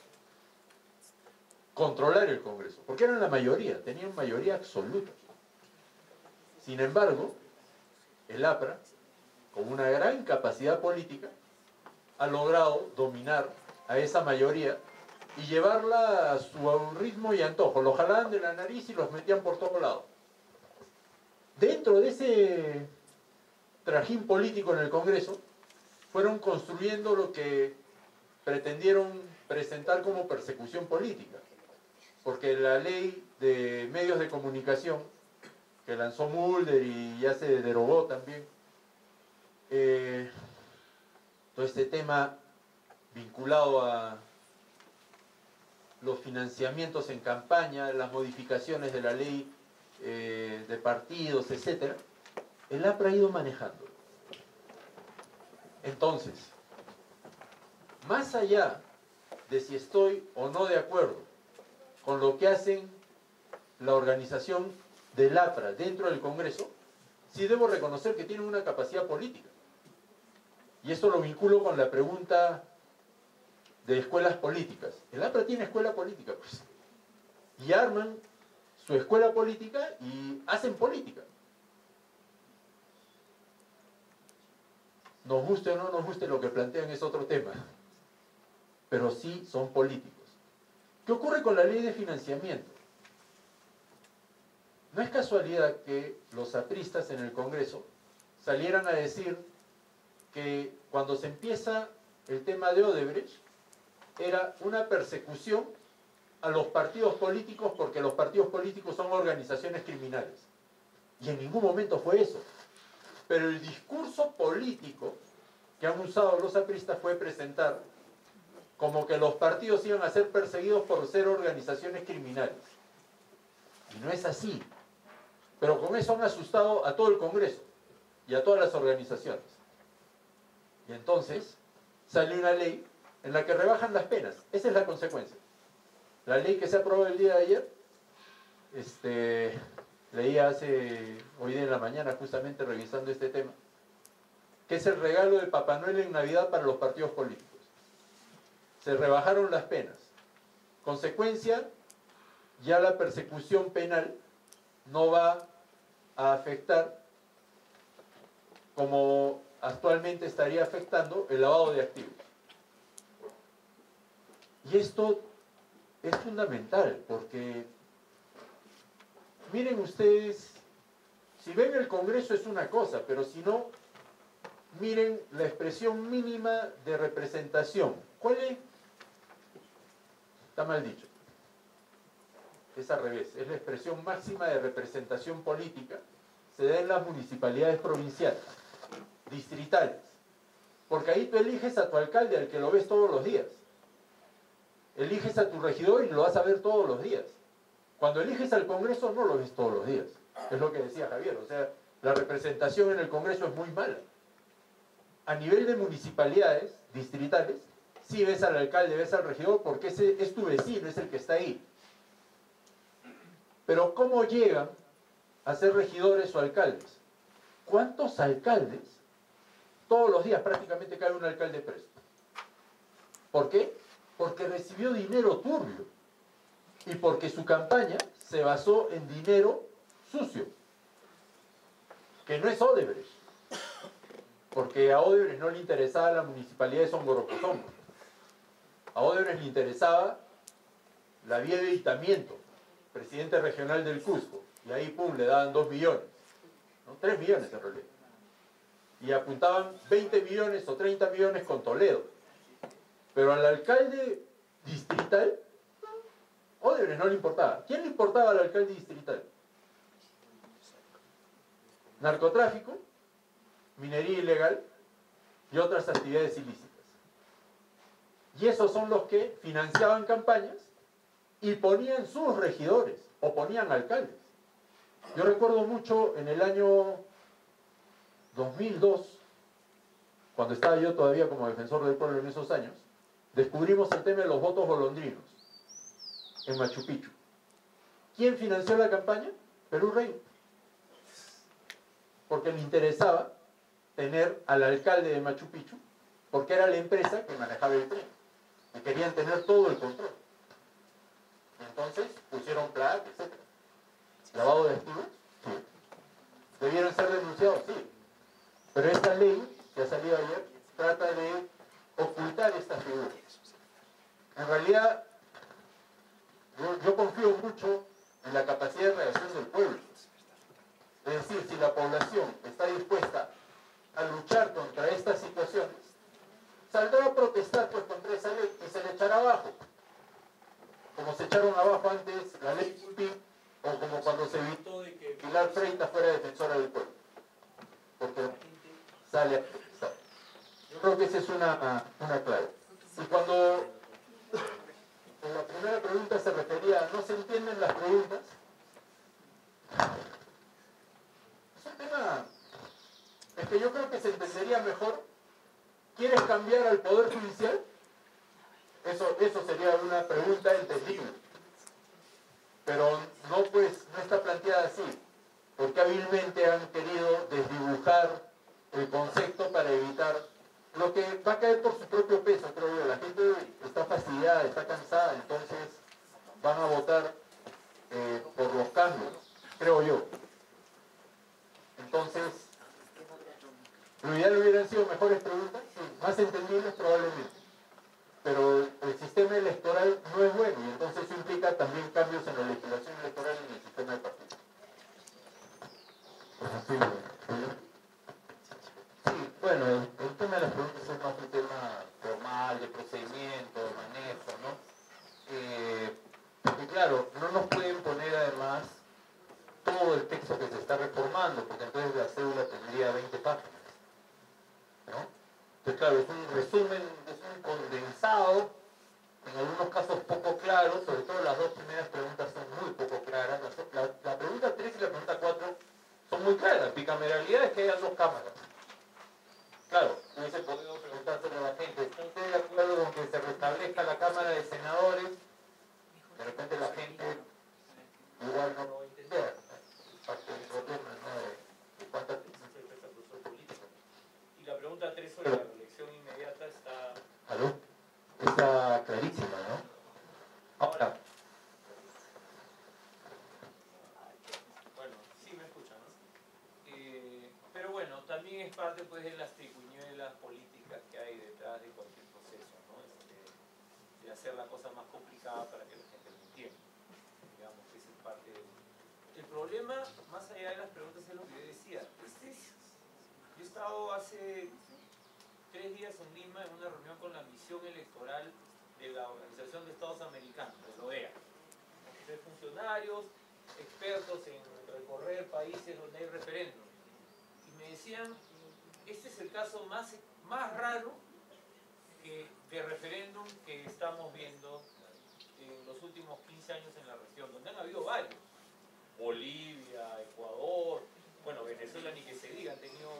controlar el Congreso, porque eran la mayoría, tenían mayoría absoluta. Sin embargo, el APRA, con una gran capacidad política, ha logrado dominar a esa mayoría y llevarla a su ritmo y antojo. Los jalaban de la nariz y los metían por todos lados. Dentro de ese trajín político en el Congreso, fueron construyendo lo que pretendieron presentar como persecución política. Porque la ley de medios de comunicación, que lanzó Mulder y ya se derogó también, todo este tema vinculado a los financiamientos en campaña, las modificaciones de la ley de partidos, etc., el APRA ha ido manejando. Entonces, más allá de si estoy o no de acuerdo con lo que hacen la organización del APRA dentro del Congreso, sí debo reconocer que tienen una capacidad política. Y esto lo vinculo con la pregunta de escuelas políticas. El APRA tiene escuela política, pues. Y arman su escuela política y hacen política. Nos guste o no nos guste lo que plantean es otro tema. Pero sí son políticos. ¿Qué ocurre con la ley de financiamiento? No es casualidad que los apristas en el Congreso salieran a decir que cuando se empieza el tema de Odebrecht era una persecución a los partidos políticos porque los partidos políticos son organizaciones criminales. Y en ningún momento fue eso. Pero el discurso político que han usado los apristas fue presentar como que los partidos iban a ser perseguidos por ser organizaciones criminales. Y no es así. Pero con eso han asustado a todo el Congreso y a todas las organizaciones. Y entonces sale una ley en la que rebajan las penas. Esa es la consecuencia. La ley que se aprobó el día de ayer, leía hoy día en la mañana justamente revisando este tema, que es el regalo de Papá Noel en Navidad para los partidos políticos. Se rebajaron las penas. Consecuencia, ya la persecución penal no va a afectar como actualmente estaría afectando el lavado de activos. Y esto es fundamental porque, miren ustedes, si ven el Congreso es una cosa, pero si no, miren la expresión mínima de representación. ¿Cuál es? Está mal dicho. Es al revés, es la expresión máxima de representación política, se da en las municipalidades provinciales, distritales, porque ahí tú eliges a tu alcalde al que lo ves todos los días, eliges a tu regidor y lo vas a ver todos los días. Cuando eliges al Congreso no lo ves todos los días, es lo que decía Javier, o sea, la representación en el Congreso es muy mala. A nivel de municipalidades distritales Sí ves al alcalde, ves al regidor, porque ese es tu vecino, es el que está ahí. Pero ¿cómo llegan a ser regidores o alcaldes? ¿Cuántos alcaldes? Todos los días prácticamente cae un alcalde preso. ¿Por qué? Porque recibió dinero turbio y porque su campaña se basó en dinero sucio, que no es Odebrecht, porque a Odebrecht no le interesaba la municipalidad de Songoroposongo. A Odebrecht le interesaba la vía de Itamiento, presidente regional del Cusco, y ahí pum, le daban 2 millones, ¿no? 3 millones en realidad. Y apuntaban 20 millones o 30 millones con Toledo. Pero al alcalde distrital, Odebrecht no le importaba. ¿Quién le importaba al alcalde distrital? Narcotráfico, minería ilegal y otras actividades ilícitas. Y esos son los que financiaban campañas y ponían sus regidores o ponían alcaldes. Yo recuerdo mucho en el año 2002, cuando estaba yo todavía como defensor del pueblo en esos años, descubrimos el tema de los votos golondrinos en Machu Picchu. ¿Quién financió la campaña? Perú Rey. Porque le interesaba tener al alcalde de Machu Picchu, porque era la empresa que manejaba el tren. Y querían tener todo el control. Entonces pusieron plata, etc. ¿Lavado de activos? Sí. ¿Debieron ser denunciados? Sí. Pero esta ley, que ha salido ayer, trata de ocultar estas figuras. En realidad, yo confío mucho en la capacidad de reacción del pueblo. Es decir, si la población está dispuesta a luchar contra estas situaciones, saldrá a protestar pues contra esa ley y se le echará abajo. Como se echaron abajo antes la ley Pulpín, o como cuando se evitó de que Pilar Freitas fuera defensora del pueblo. Porque sale a protestar. Yo creo que esa es una clave. Y cuando en la primera pregunta se refería a no se entienden las preguntas, es un tema, es que yo creo que se entendería mejor. ¿Quieres cambiar al Poder Judicial? Eso sería una pregunta entendible. Pero no, pues, no está planteada así, porque hábilmente han querido desdibujar el concepto para evitar lo que va a caer por su propio peso, creo yo. La gente está fastidiada, está cansada, entonces van a votar por los cambios, creo yo. Entonces, lo ideal hubieran sido mejores preguntas, sí, más entendibles probablemente. Pero el sistema electoral no es bueno y entonces eso implica también cambios en la legislación electoral y en el sistema de partidos. Sí, bueno, el tema de las preguntas es más un tema formal, de procedimiento, de manejo, ¿no? Porque claro, no nos pueden poner además todo el texto que se está reformando, porque entonces la cédula tendría 20 páginas, ¿no? Entonces, claro, es un resumen, es un condensado, en algunos casos poco claro, sobre todo las dos primeras preguntas son muy poco claras. La pregunta 3 y la pregunta 4 son muy claras. Bicameralidad es que haya 2 cámaras. Claro, hubiese podido preguntárselo a la gente, ¿está usted de acuerdo con que se restablezca la Cámara de Senadores? De repente la gente igual no lo va a entender. Es parte del problema, ¿no? De cuánta atención se presta al proceso político. Y la pregunta 3 sobre la reelección inmediata está... ¿Aló? Está clarísima, ¿no? Ahora, Bueno, sí me escuchan, ¿no? Pero bueno, también es parte pues de las triquiñuelas políticas que hay detrás de cualquier proceso, ¿no? De hacer la cosa más complicada para que la gente lo entienda. Digamos que esa es parte del... El problema, más allá de las preguntas, es lo que yo decía. Yo he estado hace 3 días en Lima en una reunión con la misión electoral de la Organización de Estados Americanos, de la OEA. 3 funcionarios, expertos en recorrer países donde hay referéndum. Y me decían, este es el caso más raro de referéndum que estamos viendo en los últimos 15 años en la región, donde han habido varios. Bolivia, Ecuador, bueno, Venezuela ni que se diga, han tenido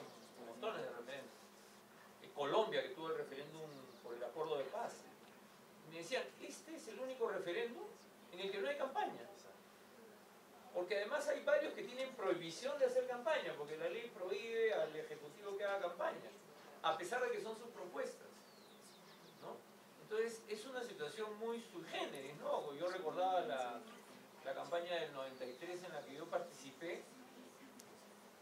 montones de referéndums. Colombia, que tuvo el referéndum por el acuerdo de paz. me decían, este es el único referéndum en el que no hay campaña. Porque además hay varios que tienen prohibición de hacer campaña, porque la ley prohíbe al Ejecutivo que haga campaña, a pesar de que son sus propuestas, ¿no? Entonces es una situación muy sui generis, ¿no? Yo recordaba la campaña del 93 en la que yo participé,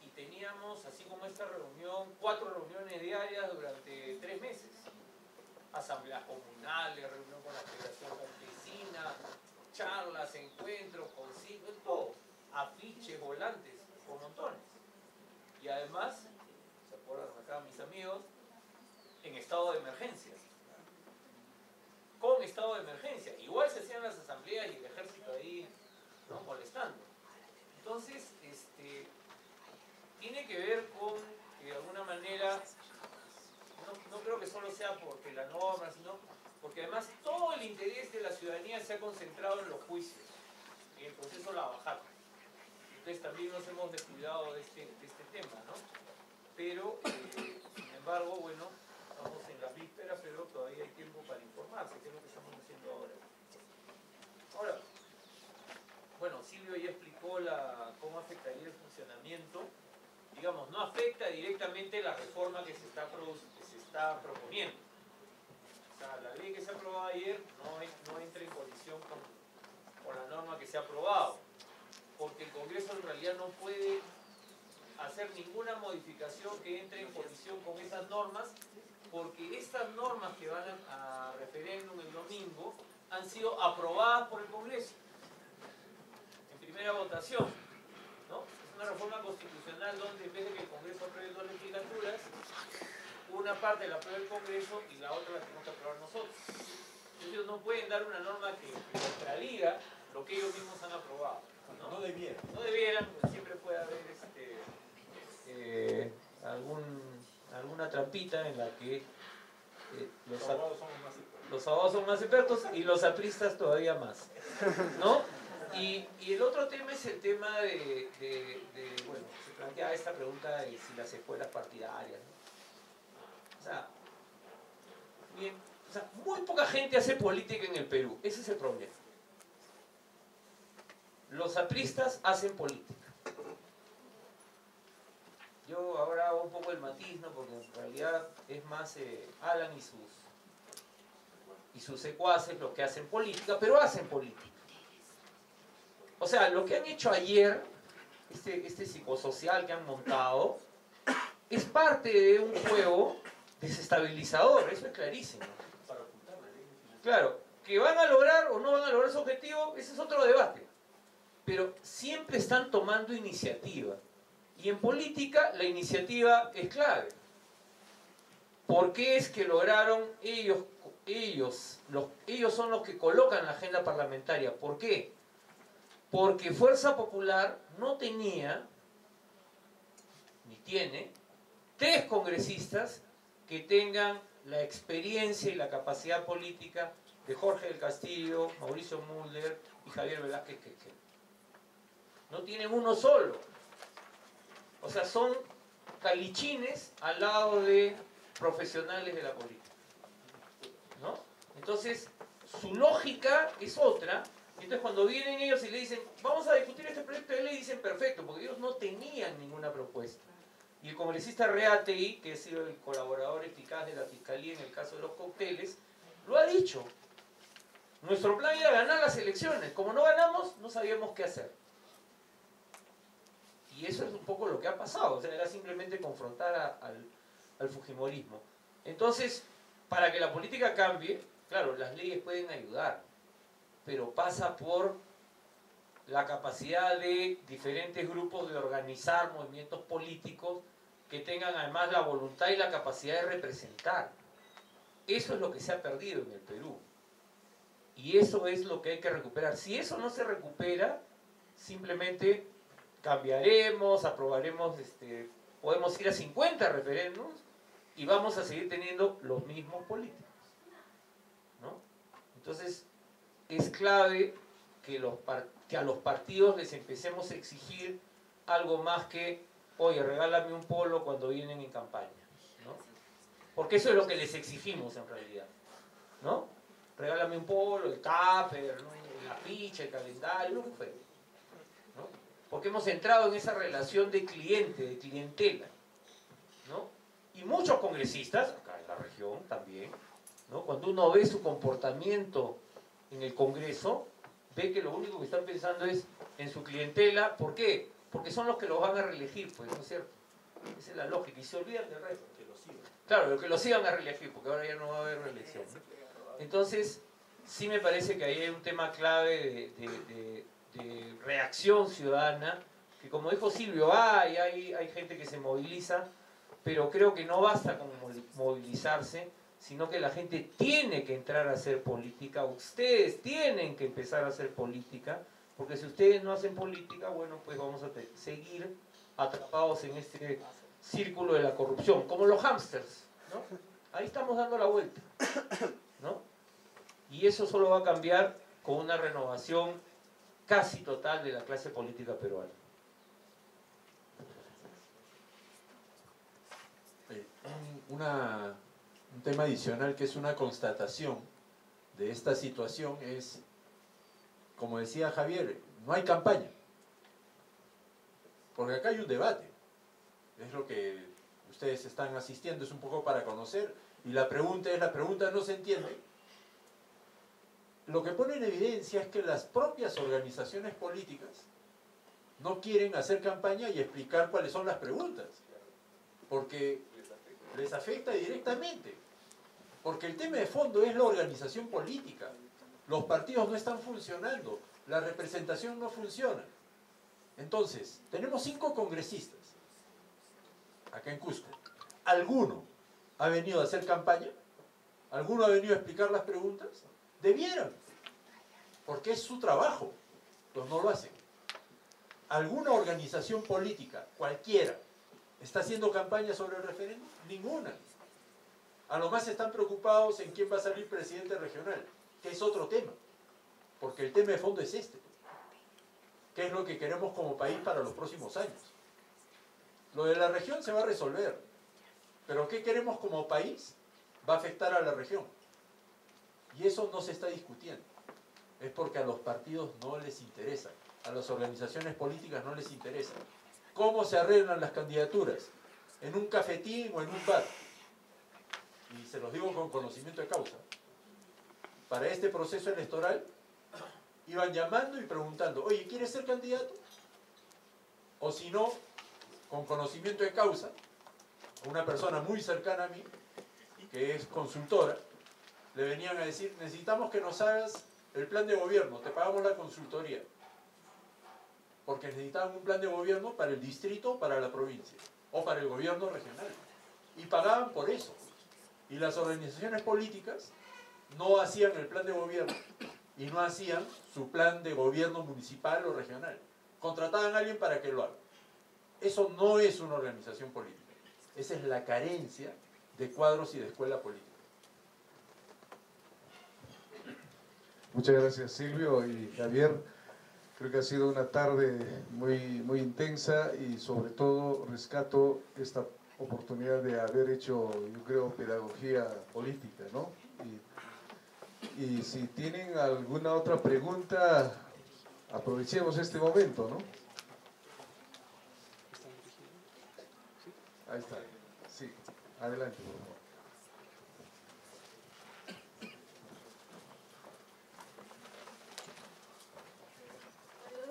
y teníamos, así como esta reunión, 4 reuniones diarias durante 3 meses. Asambleas comunales, reunión con la Federación Campesina, charlas, encuentros, consignas, todo. Afiches, volantes, por montones. Y además, ¿se acuerdan acá mis amigos? En estado de emergencia. Con estado de emergencia. Igual se hacían las asambleas y el ejército ahí, ¿no?, molestando. Entonces, tiene que ver con que de alguna manera, no creo que solo sea porque la norma, sino porque además todo el interés de la ciudadanía se ha concentrado en los juicios, en el proceso Lavajato. Entonces también nos hemos descuidado de este tema, ¿no? Pero, sin embargo, bueno, estamos en las vísperas, pero todavía hay tiempo para informarse, que es lo que estamos haciendo ahora. Ahora, bueno, Silvio ya explicó cómo afectaría el funcionamiento. Digamos, no afecta directamente la reforma que se está proponiendo. O sea, la ley que se aprobó ayer no entra en colisión con la norma que se ha aprobado, porque el Congreso en realidad no puede hacer ninguna modificación que entre en colisión con esas normas, porque estas normas que van a referéndum el domingo han sido aprobadas por el Congreso en primera votación, ¿no? Es una reforma constitucional donde en vez de que el Congreso apruebe 2 legislaturas, una parte la aprueba el Congreso y la otra la tenemos que aprobar nosotros. Ellos no pueden dar una norma que contradiga lo que ellos mismos han aprobado, ¿no? No debieran. No debieran, siempre puede haber alguna trampita en la que los abogados son más expertos y los apristas todavía más, ¿no? Y el otro tema es el tema bueno, se plantea esta pregunta de si las escuelas partidarias, ¿no? O sea, muy poca gente hace política en el Perú, ese es el problema. Los apristas hacen política. Yo ahora hago un poco el matiz, ¿no?, porque en realidad es más Alan y sus secuaces los que hacen política, pero hacen política. O sea, lo que han hecho ayer, este psicosocial que han montado, es parte de un juego desestabilizador, eso es clarísimo. Claro, que van a lograr o no van a lograr su objetivo, ese es otro debate. Pero siempre están tomando iniciativa. Y en política la iniciativa es clave. ¿Por qué es que lograron ellos son los que colocan la agenda parlamentaria? ¿Por qué? Porque Fuerza Popular no tenía, ni tiene, 3 congresistas que tengan la experiencia y la capacidad política de Jorge del Castillo, Mauricio Mulder y Javier Velázquez Quequén. No tienen uno solo. O sea, son calichines al lado de profesionales de la política, ¿no? Entonces, su lógica es otra. Entonces, cuando vienen ellos y le dicen, vamos a discutir este proyecto de ley, dicen perfecto, porque ellos no tenían ninguna propuesta. Y el congresista Reategui, que ha sido el colaborador eficaz de la Fiscalía en el caso de los cócteles, lo ha dicho. Nuestro plan era ganar las elecciones. Como no ganamos, no sabíamos qué hacer. Y eso es un poco lo que ha pasado. O sea, era simplemente confrontar al fujimorismo. Entonces, para que la política cambie, claro, las leyes pueden ayudar, pero pasa por la capacidad de diferentes grupos de organizar movimientos políticos que tengan además la voluntad y la capacidad de representar. Eso es lo que se ha perdido en el Perú. Y eso es lo que hay que recuperar. Si eso no se recupera, simplemente cambiaremos, aprobaremos, podemos ir a 50 referéndums y vamos a seguir teniendo los mismos políticos, ¿no? Entonces, es clave que a los partidos les empecemos a exigir algo más que, oye, regálame un polo cuando vienen en campaña, ¿no? Porque eso es lo que les exigimos en realidad, ¿no? regálame un polo, el tupper, ¿no? El afiche, el calendario, lo que fuera, ¿no? Porque hemos entrado en esa relación de cliente, de clientela, ¿no? Y muchos congresistas, acá en la región también, ¿no? Cuando uno ve su comportamiento en el Congreso, ve que lo único que están pensando es en su clientela. ¿Por qué? Porque son los que los van a reelegir, pues, ¿no es cierto? Esa es la lógica, y se olvidan del resto. Claro, lo que los iban a reelegir, porque ahora ya no va a haber reelección, ¿no? Entonces, sí me parece que ahí hay un tema clave de reacción ciudadana, que como dijo Silvio, hay gente que se moviliza, pero creo que no basta con movilizarse, sino que la gente tiene que entrar a hacer política, ustedes tienen que empezar a hacer política, porque si ustedes no hacen política, bueno, pues vamos a seguir atrapados en este círculo de la corrupción, como los hámsters, ¿no? Ahí estamos dando la vuelta, ¿no? Y eso solo va a cambiar con una renovación casi total de la clase política peruana. Un tema adicional que es una constatación de esta situación es, como decía Javier, no hay campaña. Porque acá hay un debate. Es lo que ustedes están asistiendo, es un poco para conocer. Y la pregunta no se entiende. Lo que pone en evidencia es que las propias organizaciones políticas no quieren hacer campaña y explicar cuáles son las preguntas. Porque les afecta directamente. Porque el tema de fondo es la organización política. Los partidos no están funcionando, la representación no funciona. Entonces, tenemos 5 congresistas acá en Cusco. ¿Alguno ha venido a hacer campaña? ¿Alguno ha venido a explicar las preguntas? Debieran, porque es su trabajo, pero no lo hacen. ¿Alguna organización política, cualquiera, está haciendo campaña sobre el referéndum? Ninguna. A lo más están preocupados en quién va a salir presidente regional, que es otro tema, porque el tema de fondo es este. ¿Qué es lo que queremos como país para los próximos años? Lo de la región se va a resolver, pero ¿qué queremos como país? Va a afectar a la región. Y eso no se está discutiendo. Es porque a los partidos no les interesa, a las organizaciones políticas no les interesa. ¿Cómo se arreglan las candidaturas? ¿En un cafetín o en un bar? Y se los digo con conocimiento de causa. Para este proceso electoral, iban llamando y preguntando, oye, ¿quieres ser candidato? O si no, con conocimiento de causa, una persona muy cercana a mí, que es consultora, le venían a decir, necesitamos que nos hagas el plan de gobierno, te pagamos la consultoría. Porque necesitaban un plan de gobierno para el distrito, para la provincia, o para el gobierno regional. Y pagaban por eso. Y las organizaciones políticas no hacían el plan de gobierno y no hacían su plan de gobierno municipal o regional. Contrataban a alguien para que lo haga. Eso no es una organización política. Esa es la carencia de cuadros y de escuela política. Muchas gracias, Silvio y Javier. Creo que ha sido una tarde muy intensa y sobre todo rescato esta oportunidad de haber hecho, yo creo, pedagogía política, ¿no? Y si tienen alguna otra pregunta, aprovechemos este momento, ¿no? Ahí está. Sí, adelante, por favor.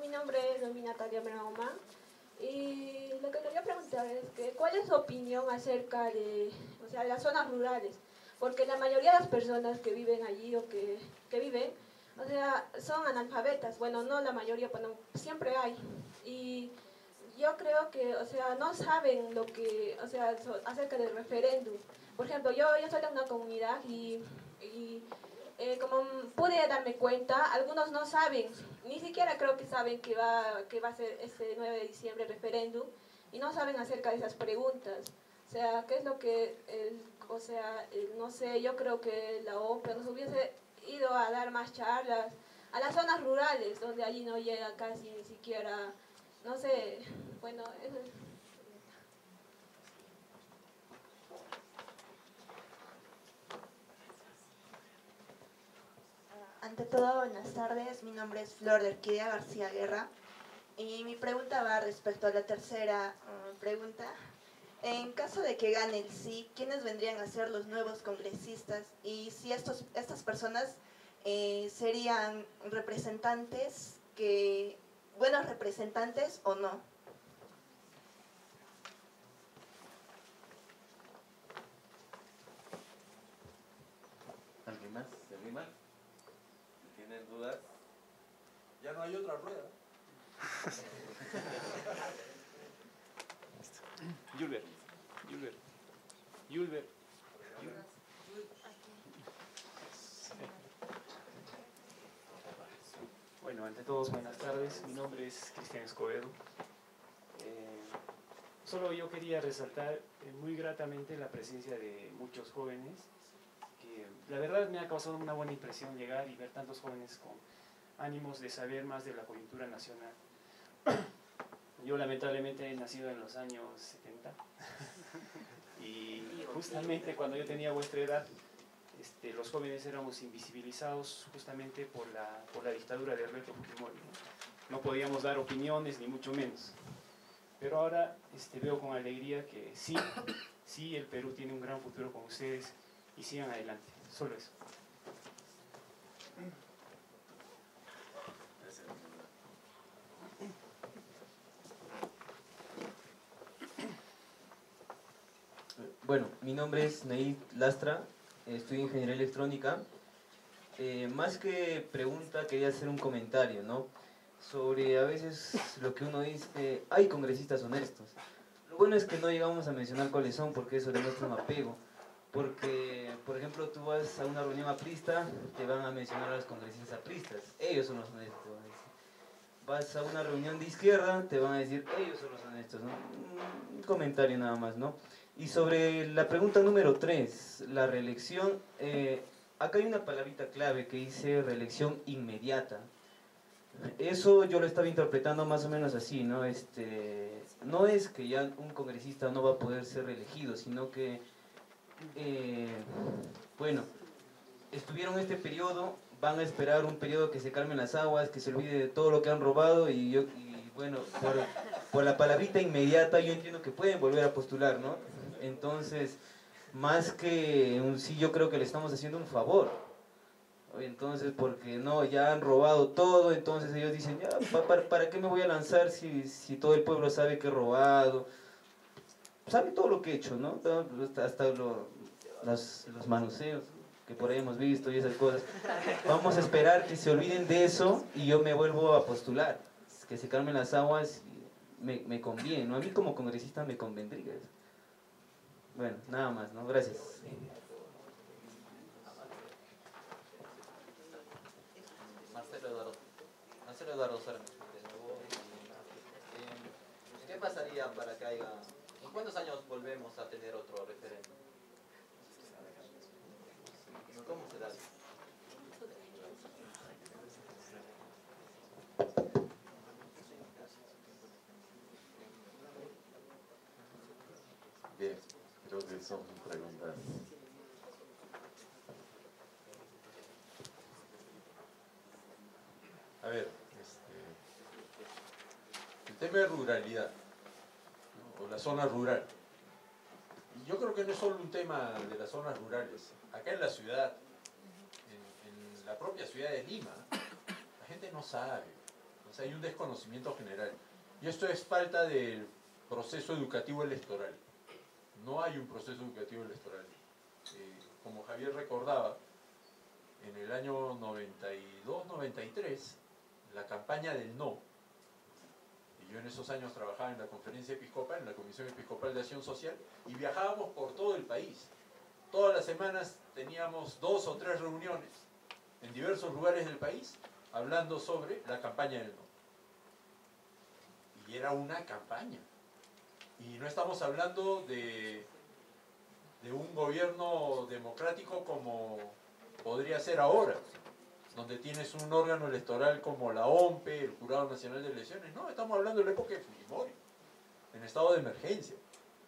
Mi nombre es Natalia Brauma y lo que quería preguntar es que ¿cuál es su opinión acerca de, o sea, las zonas rurales? Porque la mayoría de las personas que viven allí o que viven, o sea, son analfabetas. Bueno, no la mayoría, pero siempre hay. Y yo creo que, o sea, no saben lo que, o sea, acerca del referéndum. Por ejemplo, yo soy de una comunidad y como pude darme cuenta, algunos no saben, ni siquiera creo que saben que va a ser este 9 de diciembre el referéndum y no saben acerca de esas preguntas. O sea, ¿qué es lo que, no sé, yo creo que la OPE nos hubiese ido a dar más charlas a las zonas rurales, donde allí no llega casi ni siquiera, no sé, bueno, eso es. Ante todo, buenas tardes. Mi nombre es Flor de Orquídea García Guerra y mi pregunta va respecto a la tercera pregunta. En caso de que gane el sí, ¿quiénes vendrían a ser los nuevos congresistas? Y si estas personas serían representantes, buenos representantes o no. ¿Alguien más? ¿Alguien más? ¿Tienen dudas? Ya no hay otra rueda. Yulber. Bueno, ante todos, buenas tardes. Mi nombre es Cristian Escobedo. Solo yo quería resaltar muy gratamente la presencia de muchos jóvenes, que la verdad me ha causado una buena impresión llegar y ver tantos jóvenes con ánimos de saber más de la coyuntura nacional. Yo lamentablemente he nacido en los años 70 y justamente cuando yo tenía vuestra edad, los jóvenes éramos invisibilizados justamente por la dictadura de Alberto Fujimori, ¿no? No podíamos dar opiniones ni mucho menos. Pero ahora veo con alegría que sí, el Perú tiene un gran futuro con ustedes y sigan adelante. Solo eso. Bueno, mi nombre es Naid Lastra, estudio Ingeniería Electrónica. Más que pregunta, quería hacer un comentario, ¿no? Sobre a veces lo que uno dice, hay congresistas honestos. Lo bueno es que no llegamos a mencionar cuáles son, porque eso demuestra un apego. Porque, por ejemplo, tú vas a una reunión aprista, te van a mencionar a los congresistas apristas. Ellos son los honestos, te van a decir. Vas a una reunión de izquierda, te van a decir, ellos son los honestos, ¿no? Un comentario nada más, ¿no? Y sobre la pregunta número 3, la reelección, acá hay una palabrita clave que dice reelección inmediata. Eso yo lo estaba interpretando más o menos así, ¿no? No es que ya un congresista no va a poder ser reelegido, sino que, bueno, estuvieron este periodo, van a esperar un periodo que se calmen las aguas, que se olvide de todo lo que han robado y bueno, por la palabrita inmediata yo entiendo que pueden volver a postular, ¿no? Entonces, más que un sí, yo creo que le estamos haciendo un favor. Entonces, porque no, ya han robado todo, entonces ellos dicen, ya, ¿para qué me voy a lanzar si todo el pueblo sabe que he robado? Sabe todo lo que he hecho, ¿no? Hasta los manuseos que por ahí hemos visto y esas cosas. Vamos a esperar que se olviden de eso y yo me vuelvo a postular. Que se calmen las aguas, me conviene, ¿no? A mí como congresista me convendría eso. Bueno, nada más, ¿no? Gracias. Marcelo Eduardo Sarnes. ¿Qué pasaría para que haya... ¿En cuántos años volvemos a tener otro referéndum? ¿Cómo será? Bien, creo que son preguntas. A ver, el tema de ruralidad, ¿no? O la zona rural. Y yo creo que no es solo un tema de las zonas rurales. Acá en la ciudad, en la propia ciudad de Lima, la gente no sabe. O sea, hay un desconocimiento general. Y esto es falta del proceso educativo electoral. No hay un proceso educativo electoral. Como Javier recordaba, en el año 92-93, la campaña del no, y yo en esos años trabajaba en la conferencia episcopal, en la Comisión Episcopal de Acción Social, y viajábamos por todo el país. Todas las semanas teníamos 2 o 3 reuniones en diversos lugares del país, hablando sobre la campaña del no. Y era una campaña. Y no estamos hablando de un gobierno democrático como podría ser ahora, donde tienes un órgano electoral como la OMPE, el Jurado Nacional de Elecciones. No, estamos hablando de la época de Fujimori, en estado de emergencia.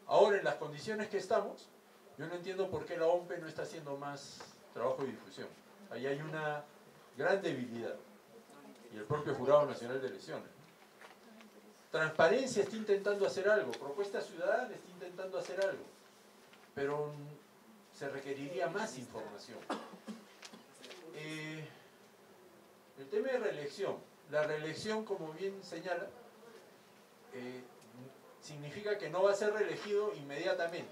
Ahora, en las condiciones que estamos, yo no entiendo por qué la OMPE no está haciendo más trabajo de difusión. Ahí hay una gran debilidad, y el propio Jurado Nacional de Elecciones. Transparencia está intentando hacer algo, Propuesta Ciudadana está intentando hacer algo, pero se requeriría más información. El tema de reelección. La reelección, como bien señala, significa que no va a ser reelegido inmediatamente.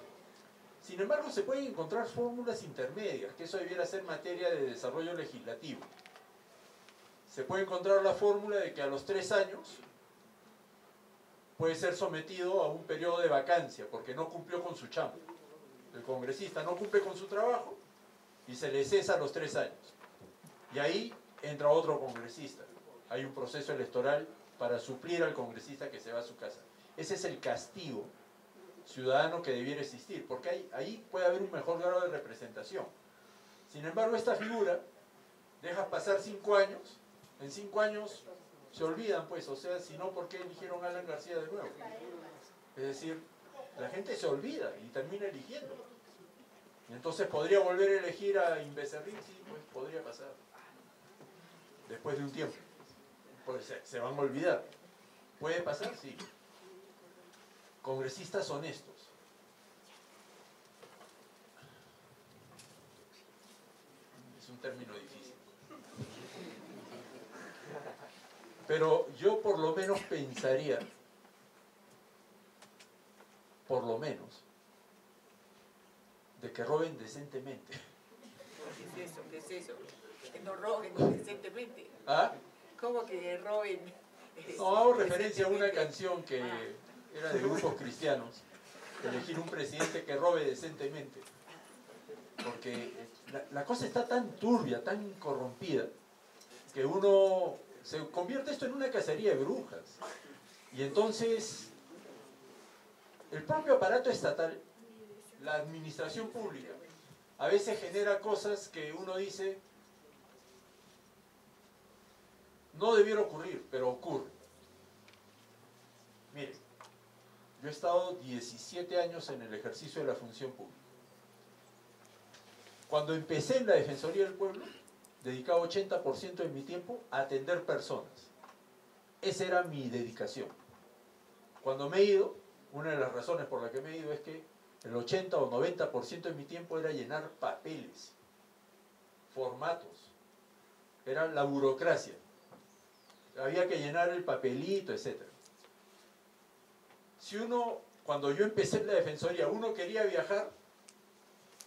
Sin embargo, se pueden encontrar fórmulas intermedias, que eso debiera ser materia de desarrollo legislativo. Se puede encontrar la fórmula de que a los 3 años puede ser sometido a un periodo de vacancia porque no cumplió con su chamba. El congresista no cumple con su trabajo y se le cesa a los 3 años. Y ahí entra otro congresista. Hay un proceso electoral para suplir al congresista que se va a su casa. Ese es el castigo ciudadano que debiera existir, porque ahí puede haber un mejor grado de representación. Sin embargo, esta figura deja pasar 5 años, en 5 años se olvidan, pues, o sea, si no, ¿por qué eligieron a Alan García de nuevo? Es decir, la gente se olvida y termina eligiendo. Y entonces podría volver a elegir a Inbecerril, sí, pues podría pasar. Después de un tiempo. Pues se van a olvidar. ¿Puede pasar? Sí. Congresistas honestos. Es un término difícil. Pero yo por lo menos pensaría, por lo menos, de que roben decentemente. ¿Qué es eso? ¿Qué es eso? Que no roben decentemente. ¿Ah? ¿Cómo que roben? No, hago referencia a una canción que era de grupos cristianos, elegir un presidente que robe decentemente. Porque la cosa está tan turbia, tan corrompida, que uno se convierte esto en una cacería de brujas. Y entonces, el propio aparato estatal, la administración pública, a veces genera cosas que uno dice, no debiera ocurrir, pero ocurre. Mire, yo he estado 17 años en el ejercicio de la función pública. Cuando empecé en la Defensoría del Pueblo, dedicaba 80% de mi tiempo a atender personas. Esa era mi dedicación. Cuando me he ido, una de las razones por la que me he ido es que el 80 o 90% de mi tiempo era llenar papeles, formatos, era la burocracia. Había que llenar el papelito, etc. Si uno, cuando yo empecé en la Defensoría, uno quería viajar,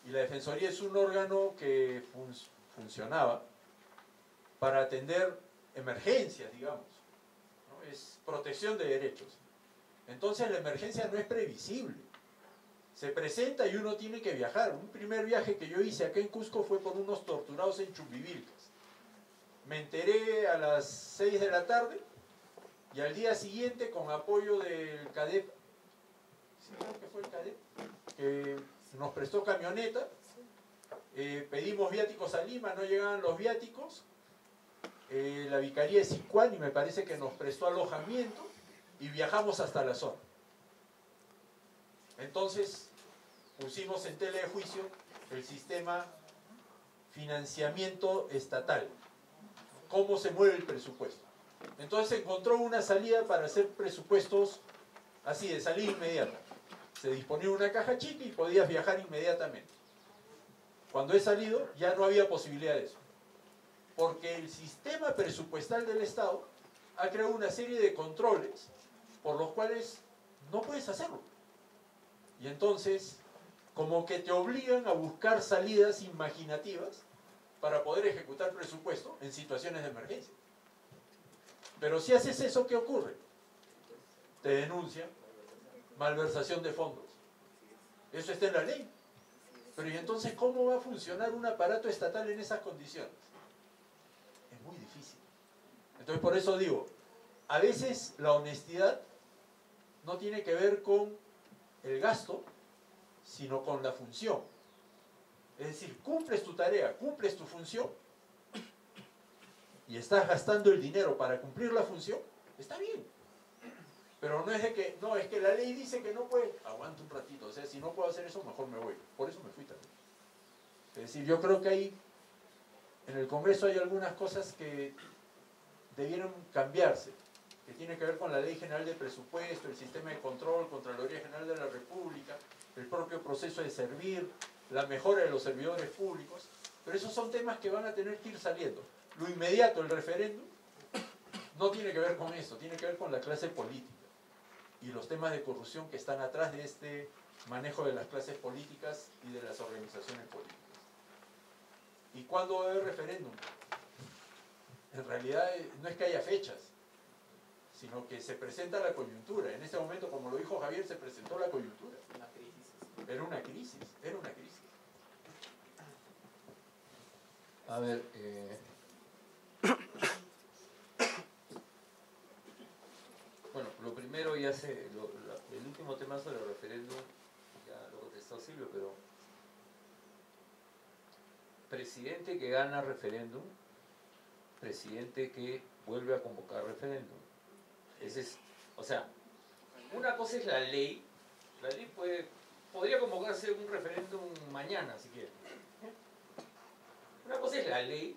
y la Defensoría es un órgano que funcionaba para atender emergencias, digamos, ¿no? Es protección de derechos. Entonces la emergencia no es previsible. Se presenta y uno tiene que viajar. Un primer viaje que yo hice acá en Cusco fue por unos torturados en Chumbivilcas. Me enteré a las 6 de la tarde y al día siguiente, con apoyo del CADEP, ¿sí creo que fue el CADEP? Que nos prestó camioneta, pedimos viáticos a Lima, no llegaban los viáticos, la Vicaría de Sicuani me parece que nos prestó alojamiento y viajamos hasta la zona. Entonces pusimos en tela de juicio el sistema financiamiento estatal, cómo se mueve el presupuesto. Entonces se encontró una salida para hacer presupuestos así, de salida inmediata. Se disponía una caja chica y podías viajar inmediatamente. Cuando he salido ya no había posibilidad de eso, porque el sistema presupuestal del Estado ha creado una serie de controles por los cuales no puedes hacerlo. Y entonces, como que te obligan a buscar salidas imaginativas para poder ejecutar presupuesto en situaciones de emergencia. Pero si haces eso, ¿qué ocurre? Te denuncian, malversación de fondos. Eso está en la ley. Pero ¿y entonces cómo va a funcionar un aparato estatal en esas condiciones? Es muy difícil. Entonces por eso digo, a veces la honestidad no tiene que ver con el gasto, sino con la función. Es decir, cumples tu tarea, cumples tu función, y estás gastando el dinero para cumplir la función, está bien. Pero no es de que, no, es que la ley dice que no puede, aguanta un ratito, o sea, si no puedo hacer eso, mejor me voy. Por eso me fui también. Es decir, yo creo que hay en el Congreso hay algunas cosas que debieron cambiarse, que tienen que ver con la Ley General de Presupuesto, el sistema de control, Contraloría General de la República, el propio proceso de servir, la mejora de los servidores públicos, pero esos son temas que van a tener que ir saliendo. Lo inmediato, el referéndum, no tiene que ver con eso, tiene que ver con la clase política y los temas de corrupción que están atrás de este manejo de las clases políticas y de las organizaciones políticas. ¿Y cuándo va a haber referéndum? En realidad no es que haya fechas, sino que se presenta la coyuntura. En este momento, como lo dijo Javier, se presentó la coyuntura. Una crisis. Era una crisis, era una crisis. A ver, bueno, lo primero ya sé, el último tema sobre el referéndum, ya lo contestó Silvio, pero presidente que gana referéndum, presidente que vuelve a convocar referéndum. Ese es, o sea, una cosa es la ley podría convocarse un referéndum mañana si quiere. Una cosa es la ley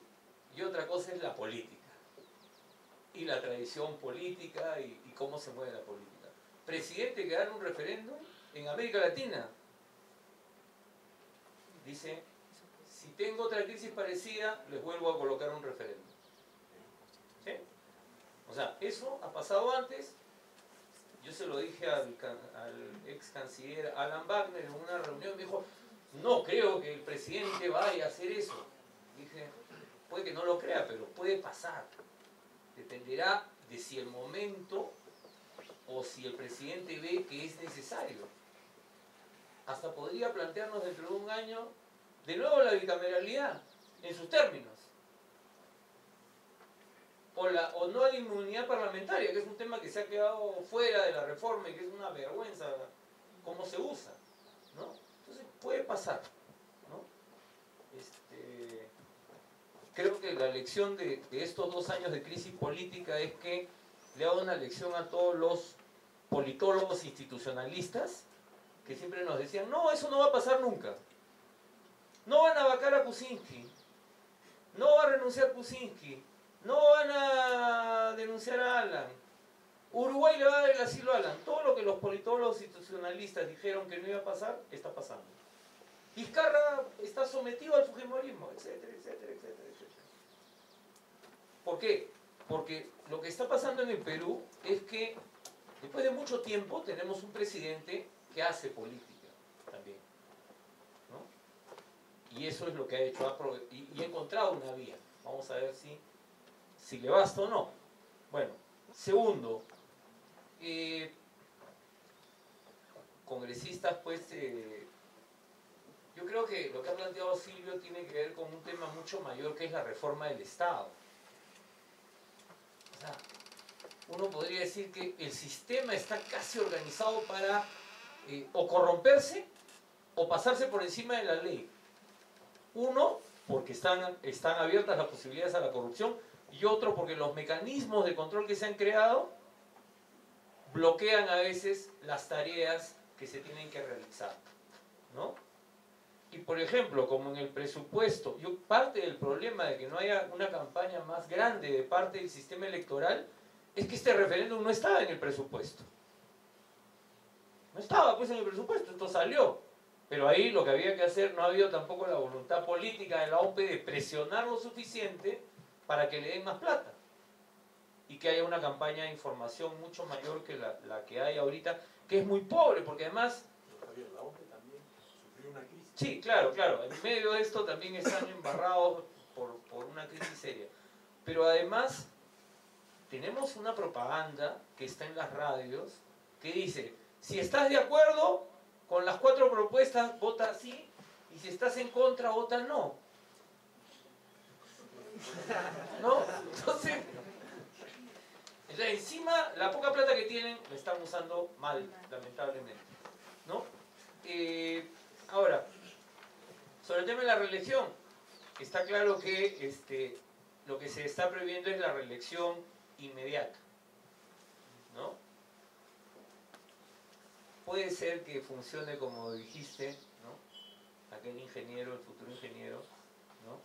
y otra cosa es la política y la tradición política y cómo se mueve la política. Presidente que gana un referéndum en América Latina dice: si tengo otra crisis parecida, les vuelvo a colocar un referéndum. ¿Sí? O sea, eso ha pasado antes. Yo se lo dije al ex canciller Alan Wagner en una reunión, me dijo: no creo que el presidente vaya a hacer eso. Dije: puede que no lo crea, pero puede pasar. Dependerá de si el momento o si el presidente ve que es necesario. Hasta podría plantearnos dentro de un año de nuevo la bicameralidad, en sus términos. O no a la inmunidad parlamentaria, que es un tema que se ha quedado fuera de la reforma y que es una vergüenza cómo se usa, ¿no? Entonces puede pasar, ¿no? Creo que la lección de estos 2 años de crisis política es que le hago una lección a todos los politólogos institucionalistas que siempre nos decían: no, eso no va a pasar nunca. No van a vacar a Kuczynski, no va a renunciar Kuczynski, no van a denunciar a Alan, Uruguay le va a dar el asilo a Alan. Todo lo que los politólogos institucionalistas dijeron que no iba a pasar, está pasando. Vizcarra está sometido al fujimorismo, etcétera, etcétera, etcétera, etcétera. ¿Por qué? Porque lo que está pasando en el Perú es que después de mucho tiempo tenemos un presidente que hace política también, ¿no? Y eso es lo que ha hecho, y ha encontrado una vía. Vamos a ver si le basta o no. Bueno, segundo, congresistas, pues, yo creo que lo que ha planteado Silvio tiene que ver con un tema mucho mayor, que es la reforma del Estado. O sea, uno podría decir que el sistema está casi organizado para o corromperse o pasarse por encima de la ley. Uno, porque están abiertas las posibilidades a la corrupción, y otro, porque los mecanismos de control que se han creado bloquean a veces las tareas que se tienen que realizar, ¿no? Y por ejemplo, como en el presupuesto, parte del problema de que no haya una campaña más grande de parte del sistema electoral es que este referéndum no estaba en el presupuesto. No estaba pues en el presupuesto, esto salió. Pero ahí lo que había que hacer, no ha habido tampoco la voluntad política de la OPE de presionar lo suficiente para que le den más plata. Y que haya una campaña de información mucho mayor que la que hay ahorita, que es muy pobre, porque además... Javier, la OPE también sufrió una crisis. Sí, claro, claro. En medio de esto también están embarrados por una crisis seria. Pero además, tenemos una propaganda que está en las radios que dice: si estás de acuerdo con las 4 propuestas, vota sí, y si estás en contra, vota no. ¿No? Entonces, encima, la poca plata que tienen la están usando mal, lamentablemente, ¿no? Ahora, sobre el tema de la reelección, está claro que lo que se está previendo es la reelección inmediata, ¿no? Puede ser que funcione como dijiste, ¿no? Aquel ingeniero, el futuro ingeniero, ¿no?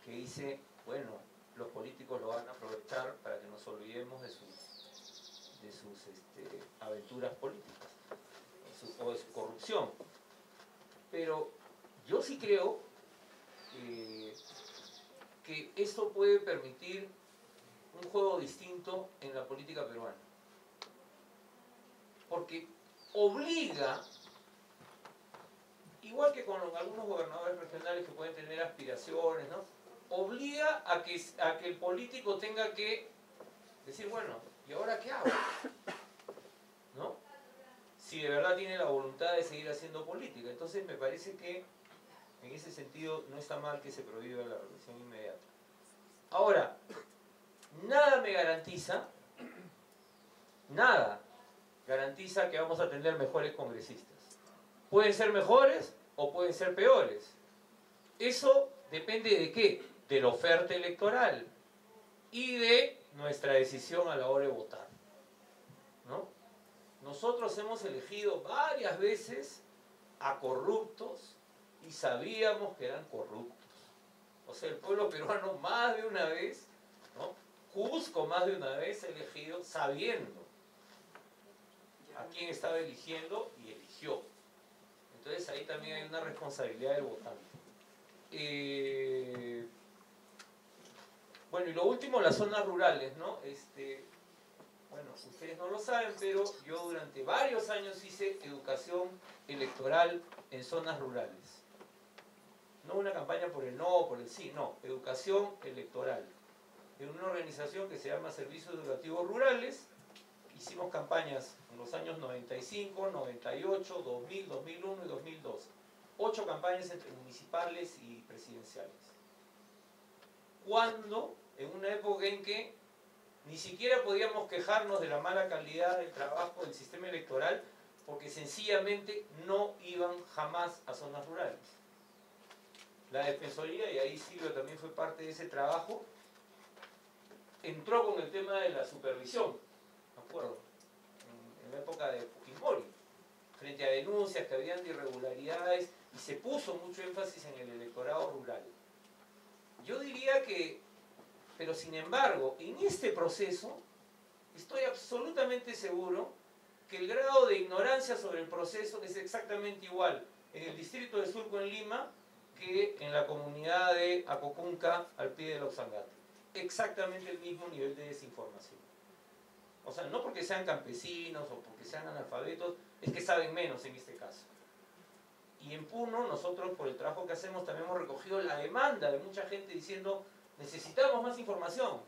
que dice, bueno, los políticos lo van a aprovechar para que nos olvidemos de sus aventuras políticas o de su corrupción. Pero yo sí creo que esto puede permitir un juego distinto en la política peruana. Porque obliga, igual que con algunos gobernadores regionales que pueden tener aspiraciones, ¿no? Obliga a que el político tenga que decir, bueno, ¿y ahora qué hago? ¿No? Si de verdad tiene la voluntad de seguir haciendo política. Entonces me parece que en ese sentido no está mal que se prohíba la reelección inmediata. Ahora, nada me garantiza, nada garantiza que vamos a tener mejores congresistas. Pueden ser mejores o pueden ser peores. Eso depende de qué, de la oferta electoral y de nuestra decisión a la hora de votar, ¿no? Nosotros hemos elegido varias veces a corruptos y sabíamos que eran corruptos. O sea, el pueblo peruano más de una vez, ¿no? Cusco más de una vez ha elegido sabiendo a quién estaba eligiendo y eligió. Entonces ahí también hay una responsabilidad del votante. Bueno, y lo último, las zonas rurales, ¿no? Bueno, ustedes no lo saben, pero yo durante varios años hice educación electoral en zonas rurales. No una campaña por el no o por el sí, no, educación electoral. En una organización que se llama Servicios Educativos Rurales, hicimos campañas en los años 95, 98, 2000, 2001 y 2002. 8 campañas entre municipales y presidenciales. Cuando, en una época en que ni siquiera podíamos quejarnos de la mala calidad del trabajo del sistema electoral, porque sencillamente no iban jamás a zonas rurales. La Defensoría, y ahí Silvio también fue parte de ese trabajo, entró con el tema de la supervisión, me acuerdo, en la época de Fujimori, frente a denuncias que habían de irregularidades, y se puso mucho énfasis en el electorado rural. Yo diría que, pero sin embargo, en este proceso, estoy absolutamente seguro que el grado de ignorancia sobre el proceso es exactamente igual en el distrito de Surco en Lima que en la comunidad de Acocunca al pie del Oxangate. Exactamente el mismo nivel de desinformación. O sea, no porque sean campesinos o porque sean analfabetos, es que saben menos en este caso. Y en Puno, nosotros por el trabajo que hacemos también hemos recogido la demanda de mucha gente diciendo necesitamos más información,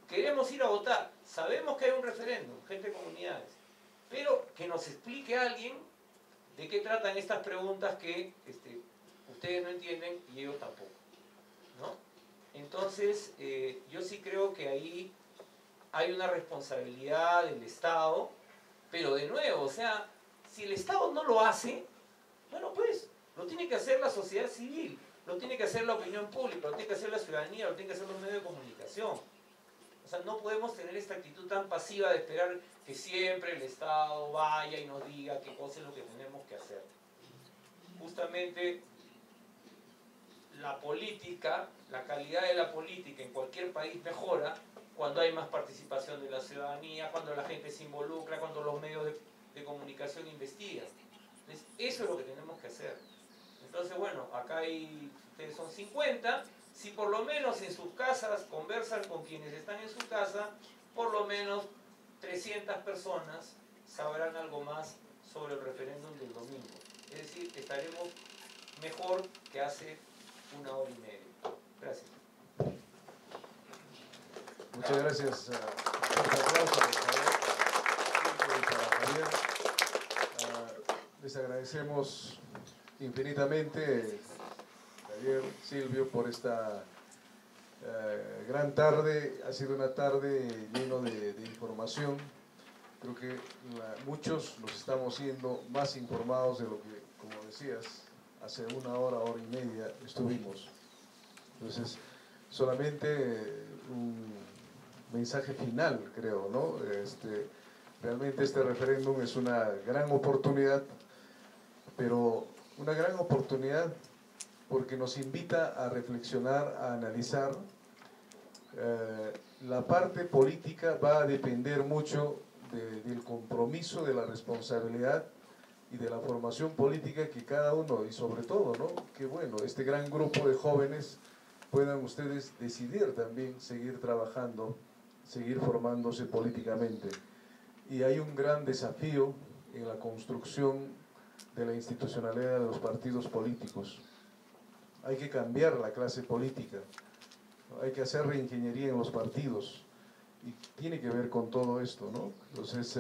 queremos ir a votar, sabemos que hay un referéndum, gente de comunidades, pero que nos explique alguien de qué tratan estas preguntas que ustedes no entienden y ellos tampoco, ¿no? Entonces, yo sí creo que ahí hay una responsabilidad del Estado, pero de nuevo, o sea, si el Estado no lo hace, bueno, pues, lo tiene que hacer la sociedad civil, lo tiene que hacer la opinión pública, lo tiene que hacer la ciudadanía, lo tiene que hacer los medios de comunicación. O sea, no podemos tener esta actitud tan pasiva de esperar que siempre el Estado vaya y nos diga qué cosa es lo que tenemos que hacer. Justamente la política, la calidad de la política en cualquier país mejora cuando hay más participación de la ciudadanía, cuando la gente se involucra, cuando los medios de comunicación investigan. Entonces, eso es lo que tenemos que hacer. Entonces, bueno, acá ustedes son 50, si por lo menos en sus casas conversan con quienes están en su casa, por lo menos 300 personas sabrán algo más sobre el referéndum del domingo. Es decir, estaremos mejor que hace 1 hora y media. Gracias. Muchas gracias. Fuerte aplauso para Javier. Les agradecemos infinitamente, Javier, Silvio, por esta gran tarde. Ha sido una tarde llena de información. Creo que muchos nos estamos siendo más informados de lo que, como decías, hace 1 hora, hora y media estuvimos. Entonces, solamente un mensaje final, creo, ¿no? Realmente este referéndum es una gran oportunidad, pero una gran oportunidad porque nos invita a reflexionar, a analizar. La parte política va a depender mucho del compromiso, de la responsabilidad y de la formación política que cada uno, y sobre todo, ¿no?, que bueno, este gran grupo de jóvenes puedan ustedes decidir también seguir trabajando, seguir formándose políticamente. Y hay un gran desafío en la construcción de la institucionalidad de los partidos políticos. Hay que cambiar la clase política, hay que hacer reingeniería en los partidos, y tiene que ver con todo esto, ¿no? Entonces,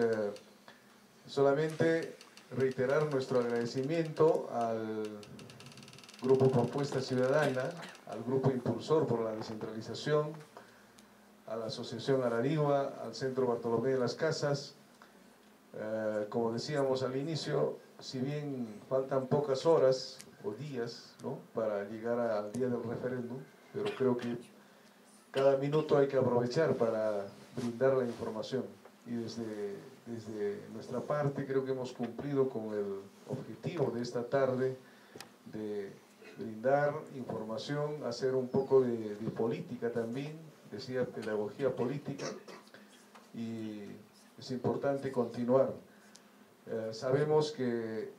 solamente reiterar nuestro agradecimiento al Grupo Propuesta Ciudadana, al Grupo Impulsor por la Descentralización, a la Asociación Arariwa, al Centro Bartolomé de las Casas. Como decíamos al inicio, si bien faltan pocas horas o días, ¿no?, para llegar al día del referéndum, pero creo que cada minuto hay que aprovechar para brindar la información. Y desde nuestra parte creo que hemos cumplido con el objetivo de esta tarde de brindar información, hacer un poco de política también, decía pedagogía política, y es importante continuar. Sabemos que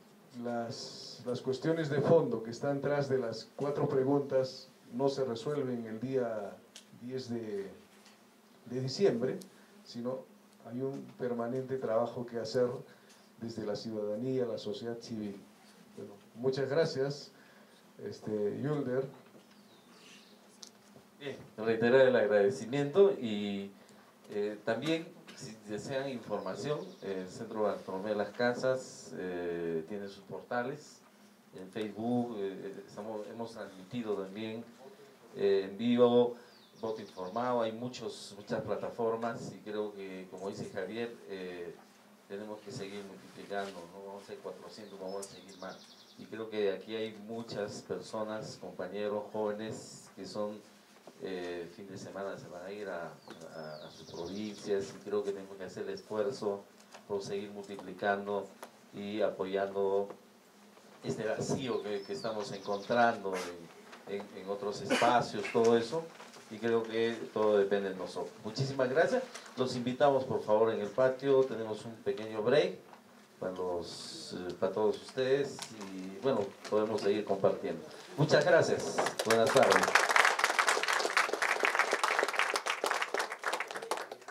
las cuestiones de fondo que están tras de las 4 preguntas no se resuelven el día 10 de diciembre, sino hay un permanente trabajo que hacer desde la ciudadanía, la sociedad civil. Bueno, muchas gracias, Yulder. Bien, reiterar el agradecimiento y también, si desean información, el Centro Bartolomé de las Casas tiene sus portales en Facebook, hemos transmitido también en vivo, voto informado, hay muchas plataformas, y creo que, como dice Javier, tenemos que seguir multiplicando, no vamos a ser 400, vamos a seguir más. Y creo que aquí hay muchas personas, compañeros jóvenes, que son fin de semana, se van a ir a sus provincias, y creo que tenemos que hacer el esfuerzo por seguir multiplicando y apoyando este vacío que estamos encontrando en otros espacios, todo eso, y creo que todo depende de nosotros. Muchísimas gracias, los invitamos por favor en el patio, tenemos un pequeño break para todos ustedes, y bueno, podemos seguir compartiendo. Muchas gracias, buenas tardes.